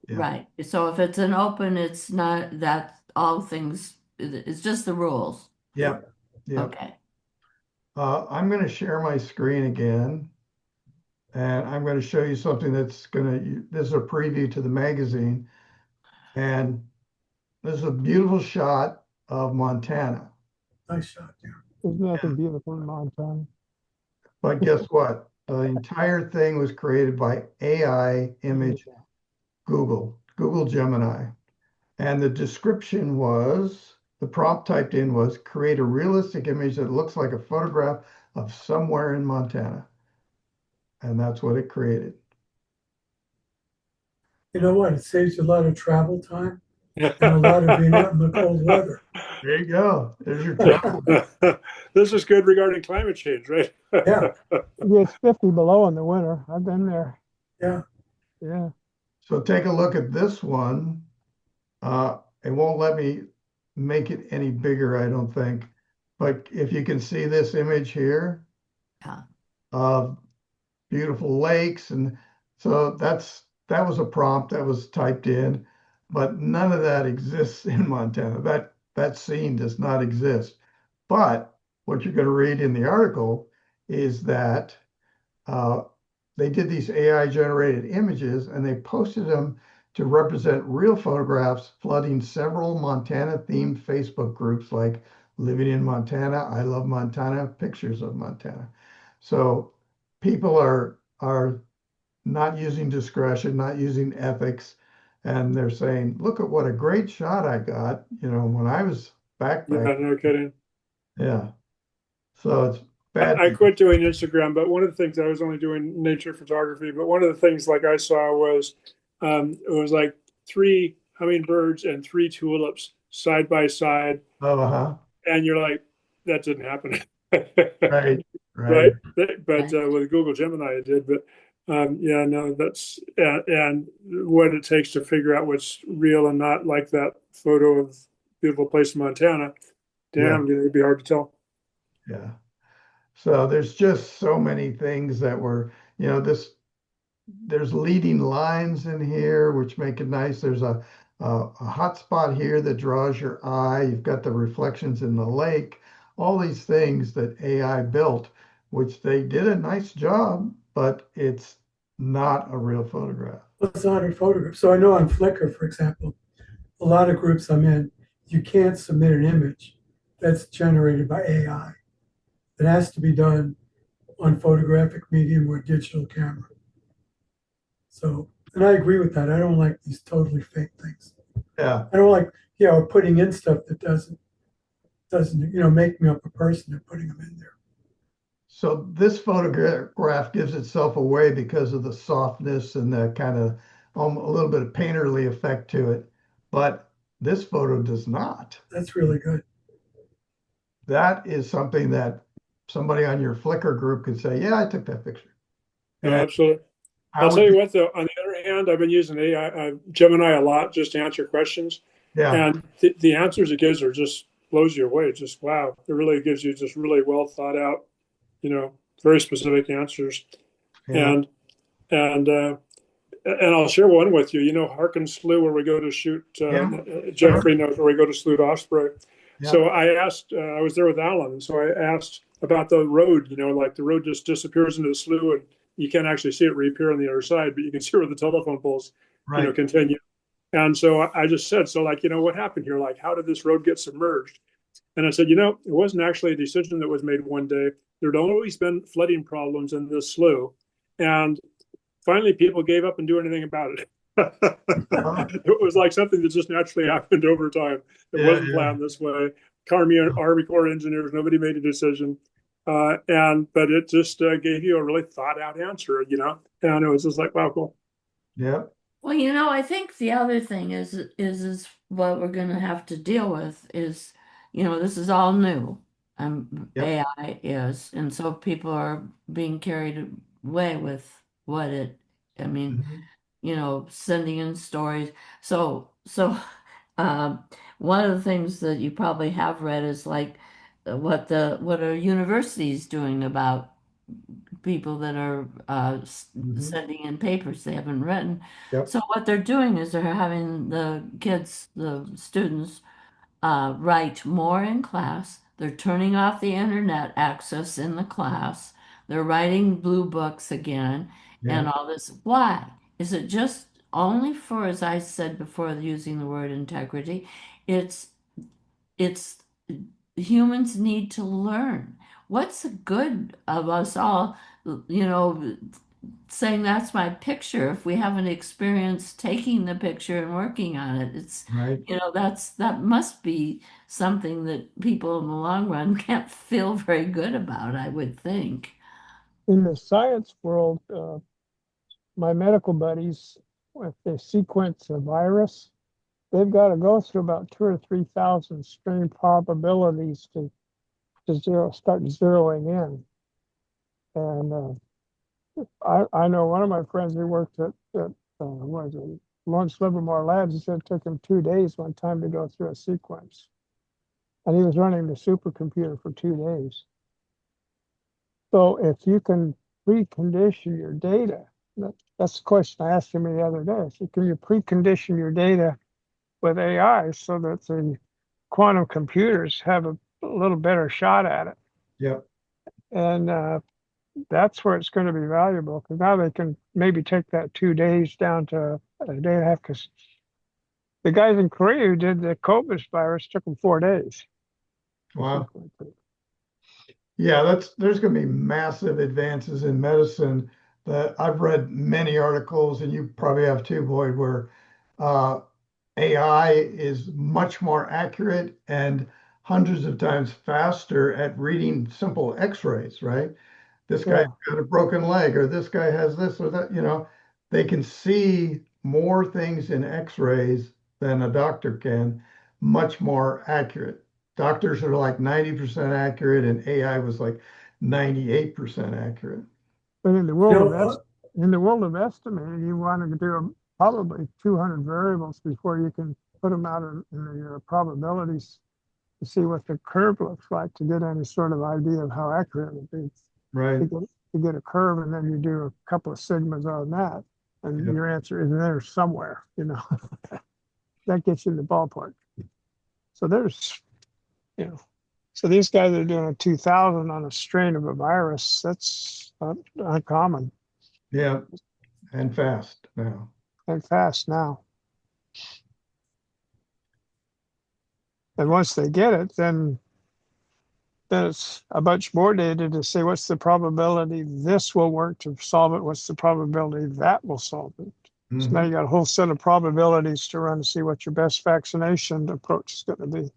Yeah. Right. So if it's an open, it's not that all things, it's just the rules. Yep. Yep. Okay. I'm going to share my screen again, and I'm going to show you something that's going to, this is a preview to the magazine, and this is a beautiful shot of Montana. nice shot there. There's nothing beautiful in Montana. But guess what? The entire thing was created by AI image Google Gemini. And the description was, the prompt typed in was create a realistic image that looks like a photograph of somewhere in Montana. And that's what it created. You know what? It saves you a lot of travel time and a lot of being out in the cold weather. There you go. There's your travel. This is good regarding climate change, right? Yeah. Yeah, it's 50 below in the winter. I've been there. Yeah. Yeah. So take a look at this one. It won't let me make it any bigger, I don't think. But if you can see this image here Yeah. of beautiful lakes, and so that was a prompt that was typed in, but none of that exists in Montana. That scene does not exist. But what you're going to read in the article is that uh, they did these AI generated images and they posted them to represent real photographs flooding several Montana themed Facebook groups like Living in Montana, I Love Montana, Pictures of Montana. So people are not using discretion, not using ethics, and they're saying, look at what a great shot I got, when I was Yeah, backpacking. no kidding. Yeah. So it's bad. I quit doing Instagram, but one of the things I was only doing nature photography. But one of the things like I saw was it was like three hummingbirds and three tulips side by side, Oh, uh-huh. and you're like, that didn't happen, Right, right. right? But with Google Gemini, it did. But yeah, no, that's and what it takes to figure out what's real and not, like that photo of beautiful place in Montana. Yeah, Damn, it'd be hard to tell. yeah. So there's just so many things that were, there's leading lines in here, which make it nice. There's a hot spot here that draws your eye. You've got the reflections in the lake, all these things that AI built, which they did a nice job, but it's not a real photograph. It's not a photograph. So I know on Flickr, for example, a lot of groups I'm in, you can't submit an image that's generated by AI. It has to be done on photographic medium or digital camera. So, and I agree with that. I don't like these totally fake things. Yeah. I don't like, putting in stuff that doesn't, making up a person and putting them in there. So this photograph gives itself away because of the softness and the kind of a little bit of painterly effect to it, but this photo does not. That's really good. That is something that somebody on your Flickr group could say, "Yeah, I took that picture." No, And absolutely. I I'll tell would, you what, though, on the other hand, I've been using AI, Gemini a lot just to answer questions. yeah, And the answers it gives are just blows you away. Just wow. It really gives you just really well thought out, very specific answers. yeah, And, and, uh, and I'll share one with you. Harkin Slough, where we go to shoot, yeah, sure, Jeffrey knows where we go to shoot Osprey. yeah, So I asked, I was there with Alan, and so I asked about the road, like the road just disappears into the slough and you can't actually see it reappear on the other side, but you can see where the telephone poles, right, continue. And so I just said, so like, what happened here? Like, how did this road get submerged? And I said, it wasn't actually a decision that was made one day. There'd always been flooding problems in this slough. And finally, people gave up and do anything about it. It was like something that just naturally happened over time. It yeah, wasn't yeah, planned this way. Army Corps engineers, nobody made a decision. But it just gave you a really thought out answer, and it was just like, wow, cool. yeah, Well, I think the other thing is what we're going to have to deal with is, this is all new. yep, AI is, and so people are being carried away with what I mean, mhm, sending in stories. So, um, one of the things that you probably have read is like what are universities doing about people that are Mhm. sending in papers they haven't written. Yep. So what they're doing is they're having the kids, the students, write more in class. They're turning off the internet access in the class. They're writing blue books again Yeah. and all this. Why? Is it just only for, as I said before, using the word integrity? It's it's humans need to learn. What's the good of us all, saying that's my picture if we haven't experienced taking the picture and working on it? Right. That must be something that people in the long run can't feel very good about, I would think. In the science world, my medical buddies, if they sequence a virus, they've got to go through about 2 or 3 thousand strain probabilities to start zeroing in. And I know one of my friends who worked at what is it, Lawrence Livermore Labs. He said it took him 2 days one time to go through a sequence, and he was running the supercomputer for 2 days. So if you can precondition your data, that's the question I asked him the other day. So can you precondition your data with AI so that the quantum computers have a little better shot at it? Yep. And that's where it's going to be valuable, because now they can maybe take that 2 days down to a day and a half. Because the guys in Korea who did the COVID virus took them 4 days to Wow. sequence it. Yeah, there's going to be massive advances in medicine that I've read many articles, and you probably have too, Boyd, where uh, AI is much more accurate and hundreds of times faster at reading simple X-rays, right? This guy's Yeah, got a broken leg, or this guy has this or that, they can see more things in X-rays than a doctor can, much more accurate. Doctors are like 90% accurate, and AI was like 98% accurate. but in the You world know, of in the world of estimating, you want to do probably 200 variables before you can put them out in the probabilities to see what the curve looks like, to get any sort of idea of how accurate it would be. Right. To get a curve, and then you do a couple of sigmas on that, and Yep. your answer is there somewhere. That gets you in the ballpark. So there's, you know, so these guys are doing a 2,000 on a strain of a virus. That's not uncommon Yeah. And fast now. and fast now. And once they get it, then it's a bunch more data to say what's the probability this will work to solve it, what's the probability that will solve it. So now Mhm. you got a whole set of probabilities to run to see what your best vaccination approach is going to be.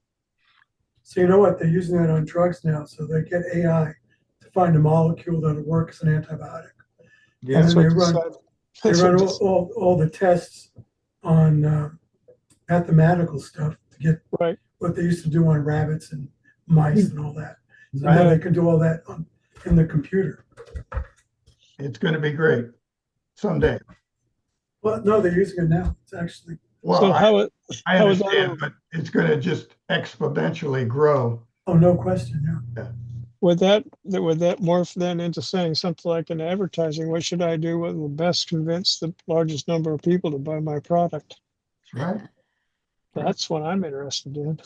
so you know what? They're using that on drugs now. So they get AI to find a molecule that'll work as an antibiotic. And Yeah. That's then what they said. they That's what run they all the tests on mathematical stuff to get right. what they used to do on rabbits and mice and all that. So now they Right. can do all that in the computer. It's going to be great someday. Well, no, they're using it now. It's actually, Well, So I how is that understand, but it's going to just exponentially grow. oh, no question. Yeah. Yeah. would that morph then into saying something like in advertising, what should I do what will best convince the largest number of people to buy my product? That's right. Right. That's what I'm interested in.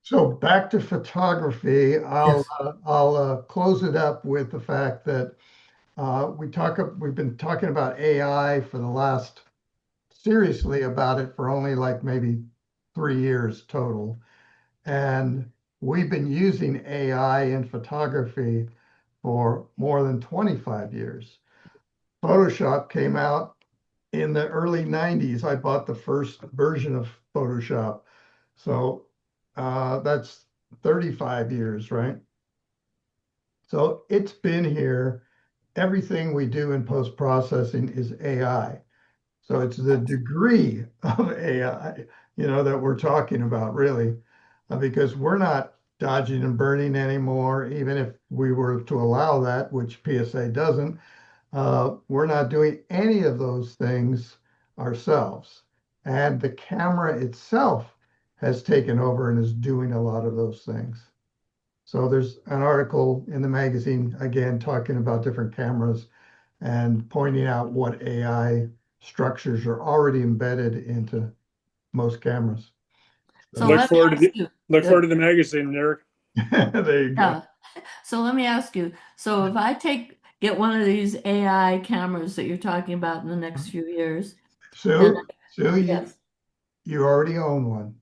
So back to photography, Yes. I'll close it up with the fact that we've been talking about AI for the last seriously about it for only like maybe 3 years total, and we've been using AI in photography for more than 25 years. Photoshop came out in the early 90s. I bought the first version of Photoshop. So that's 35 years, right? So it's been here. Everything we do in post processing is AI. So it's the degree of AI, that we're talking about, really, because we're not dodging and burning anymore, even if we were to allow that, which PSA doesn't. We're not doing any of those things ourselves. And the camera itself has taken over and is doing a lot of those things. So there's an article in the magazine, again, talking about different cameras and pointing out what AI structures are already embedded into most cameras. So Look let me forward to ask the you, look forward to the magazine, Eric. There you go. yeah. So let me ask you, so if I get one of these AI cameras that you're talking about in the next few years, and Sue, yes, you already own one.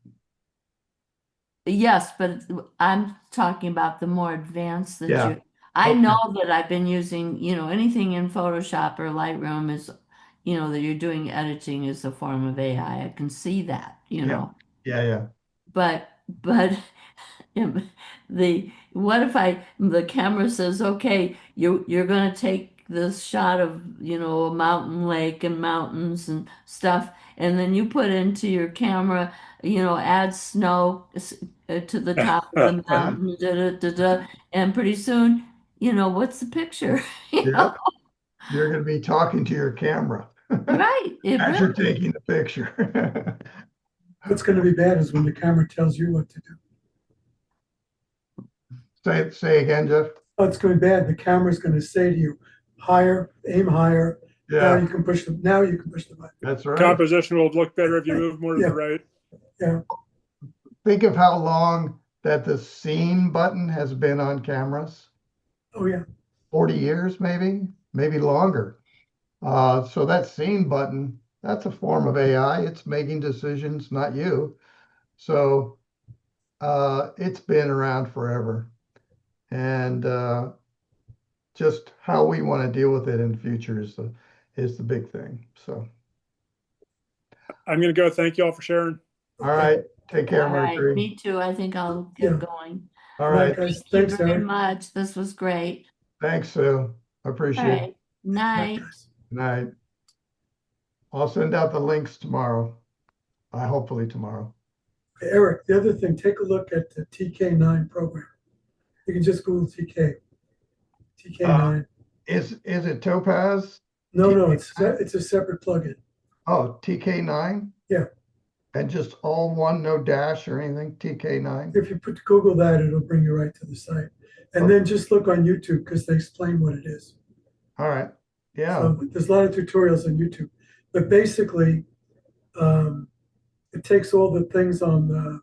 yes, but I'm talking about the more advanced that Yeah. I Okay. know that I've been using, anything in Photoshop or Lightroom is, that you're doing editing is a form of AI. I can see that, Yeah. Yeah. but what if the camera says, okay, you're gonna take this shot of, a mountain lake and mountains and stuff, and then you put into your camera, add snow to the top of the mountain, da, da, da, da, and pretty soon, what's the picture? You know? Yep. You're going to be talking to your camera Right. It as you're really, taking the picture. What's going to be bad is when the camera tells you what to do. Say again, Jeff. What's going to be bad? The camera's going to say to you, higher, aim higher. Now Yeah, you can push the. Now you can push the button. that's right. Composition will look better if you move more to Yeah. the right. Yeah. Think of how long that the scene button has been on cameras. Oh yeah. 40 years, maybe longer. So that scene button, that's a form of AI. It's making decisions, not you. So it's been around forever. And just how we want to deal with it in the future is the big thing. So, I'm going to go. Thank you all for sharing. all Okay. right. Take care, all right. Marjorie. Me too. I think I'll Yeah. get going. All Good night, right. guys. Thank you Thanks, very Eric. much. This was great. Thanks, Sue. I All appreciate it. right. Good night, Night. guys. Good night. I'll send out the links tomorrow. Hopefully tomorrow. Eric, the other thing, take a look at the TK9 program. You can just Google TK9. Is it Topaz? No, it's a separate plugin. Oh, TK9? Yeah. And just all one, no dash or anything, TK9? If you Google that, it'll bring you right to the site. And then just look on YouTube because they explain what it is. All right. Yeah. So there's a lot of tutorials on YouTube. But basically, it takes all the things on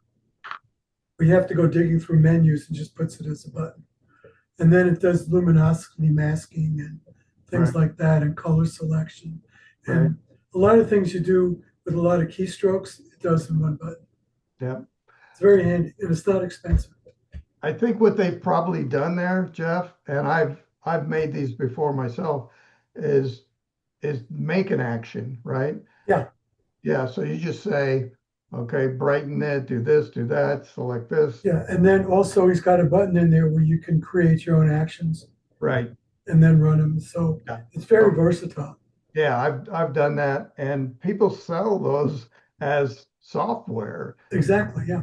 we have to go digging through menus and just puts it as a button. And then it does luminosity masking and things Right. like that and color selection. Right. And a lot of things you do with a lot of keystrokes, it does in one button. Yeah. It's very handy and it's not expensive. I think what they've probably done there, Jeff, and I've made these before myself, is make an action, right? Yeah. Yeah. So you just say, okay, brighten it, do this, do that, select this. Yeah. And then also he's got a button in there where you can create your own actions Right. and then run them. So Yeah. it's very versatile. Yeah, I've done that, and people sell those as software, Exactly. Yeah.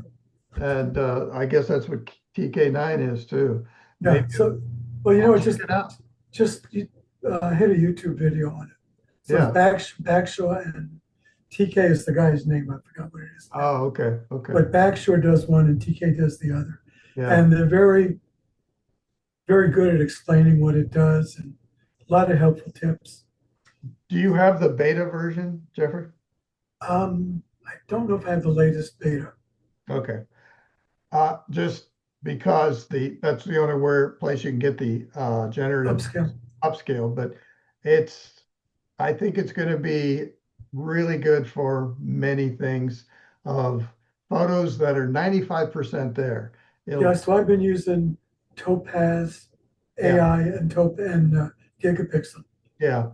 and I guess that's what TK9 is too. Yeah. Maybe So, well, I'll just check it out. hit a YouTube video on it. So Yeah. it's Backshaw and TK is the guy's name. I forgot what it is. Oh, okay, okay. But Backshaw does one and TK does the other. Yeah. And they're very, very good at explaining what it does and a lot of helpful tips. Do you have the beta version, Jeffrey? I don't know if I have the latest beta. Okay. Just because that's the only place you can get the generative Upscale. but I think it's going to be really good for many things of photos that are 95% there. Yeah, so I've been using Topaz AI and Gigapixel. Yeah.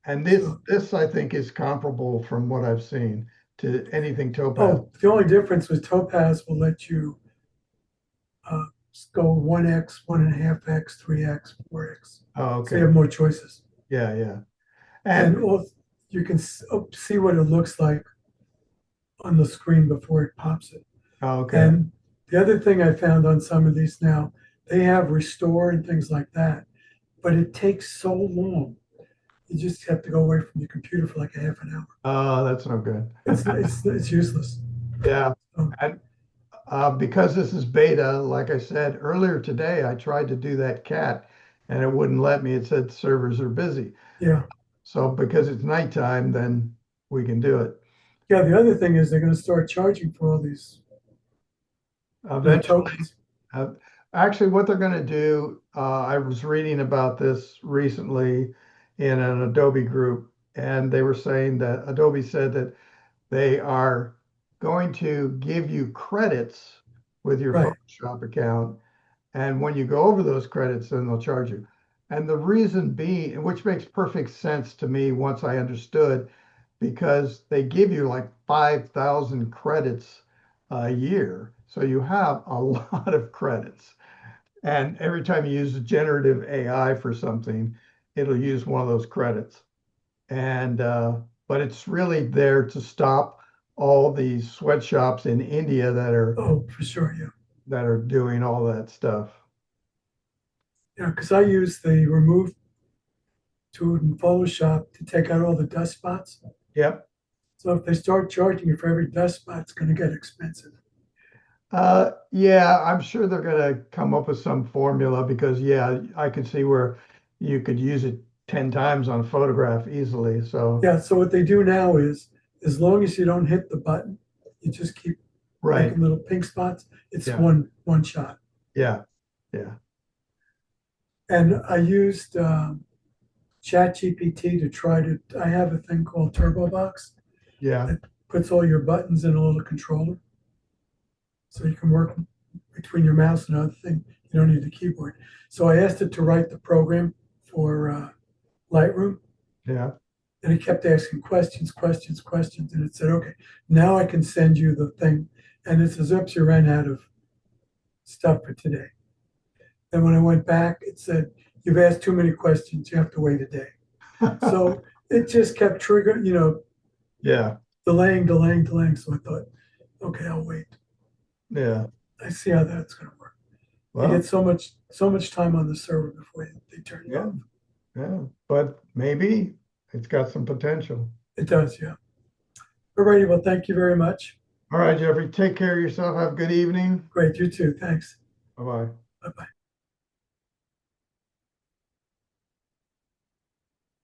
And this I think is comparable from what I've seen to anything Topaz. Oh, the only difference was Topaz will let you go 1x, 1.5x, 3x, 4x. Oh, So you have more choices. Yeah, yeah. And also, you can see what it looks like on the screen before it pops it. Oh, okay. And the other thing I found on some of these now, they have restore and things like that, but it takes so long. You just have to go away from your computer for like a half an hour. Oh, that's no good. It's useless. Yeah. And because this is beta, like I said earlier today, I tried to do that cat and it wouldn't let me. It said servers are busy. Yeah. So because it's nighttime, then we can do it. Yeah. The other thing is they're going to start charging for all these Eventually, tokens. uh, actually, what they're going to do, I was reading about this recently in an Adobe group, and they were saying that Adobe said that they are going to give you credits with your Right. Photoshop account. And when you go over those credits, then they'll charge you. And the reason being, which makes perfect sense to me once I understood, because they give you like 5,000 credits a year. So you have a lot of credits. And every time you use generative AI for something, it'll use one of those credits. And but it's really there to stop all these sweatshops in India Oh, for sure. Yeah. that are doing all that stuff. Yeah. Because I use the remove tool in Photoshop to take out all the dust spots. Yep. So if they start charging you for every dust spot, it's going to get expensive. Yeah, I'm sure they're gonna come up with some formula because yeah, I can see where you could use it 10 times on a photograph easily. So, Yeah. So what they do now is, as long as you don't hit the button, you just keep right. making little pink spots. It's Yeah. one shot. Yeah. Yeah. And I used ChatGPT to try to. I have a thing called TurboBox Yeah. that puts all your buttons in a little controller, so you can work between your mouse and other thing. You don't need the keyboard. So I asked it to write the program for Lightroom, Yeah. and it kept asking questions, questions, questions, and it said, "Okay, now I can send you the thing." And it says, "Oops, you ran out of stuff for today." And when I went back, it said, "You've asked too many questions. You have to wait a day." So it just kept triggering, Yeah. delaying, delaying, delaying. So I thought, okay, I'll wait. Yeah. I see how that's going to work. You get Well, so much time on the server before they turn it yeah. off. Yeah. But maybe it's got some potential. It does, yeah. Alrighty, well, thank you very much. All right, Jeffrey, take care of yourself. Have a good evening. Great, you too. Thanks. Bye-bye. Bye bye.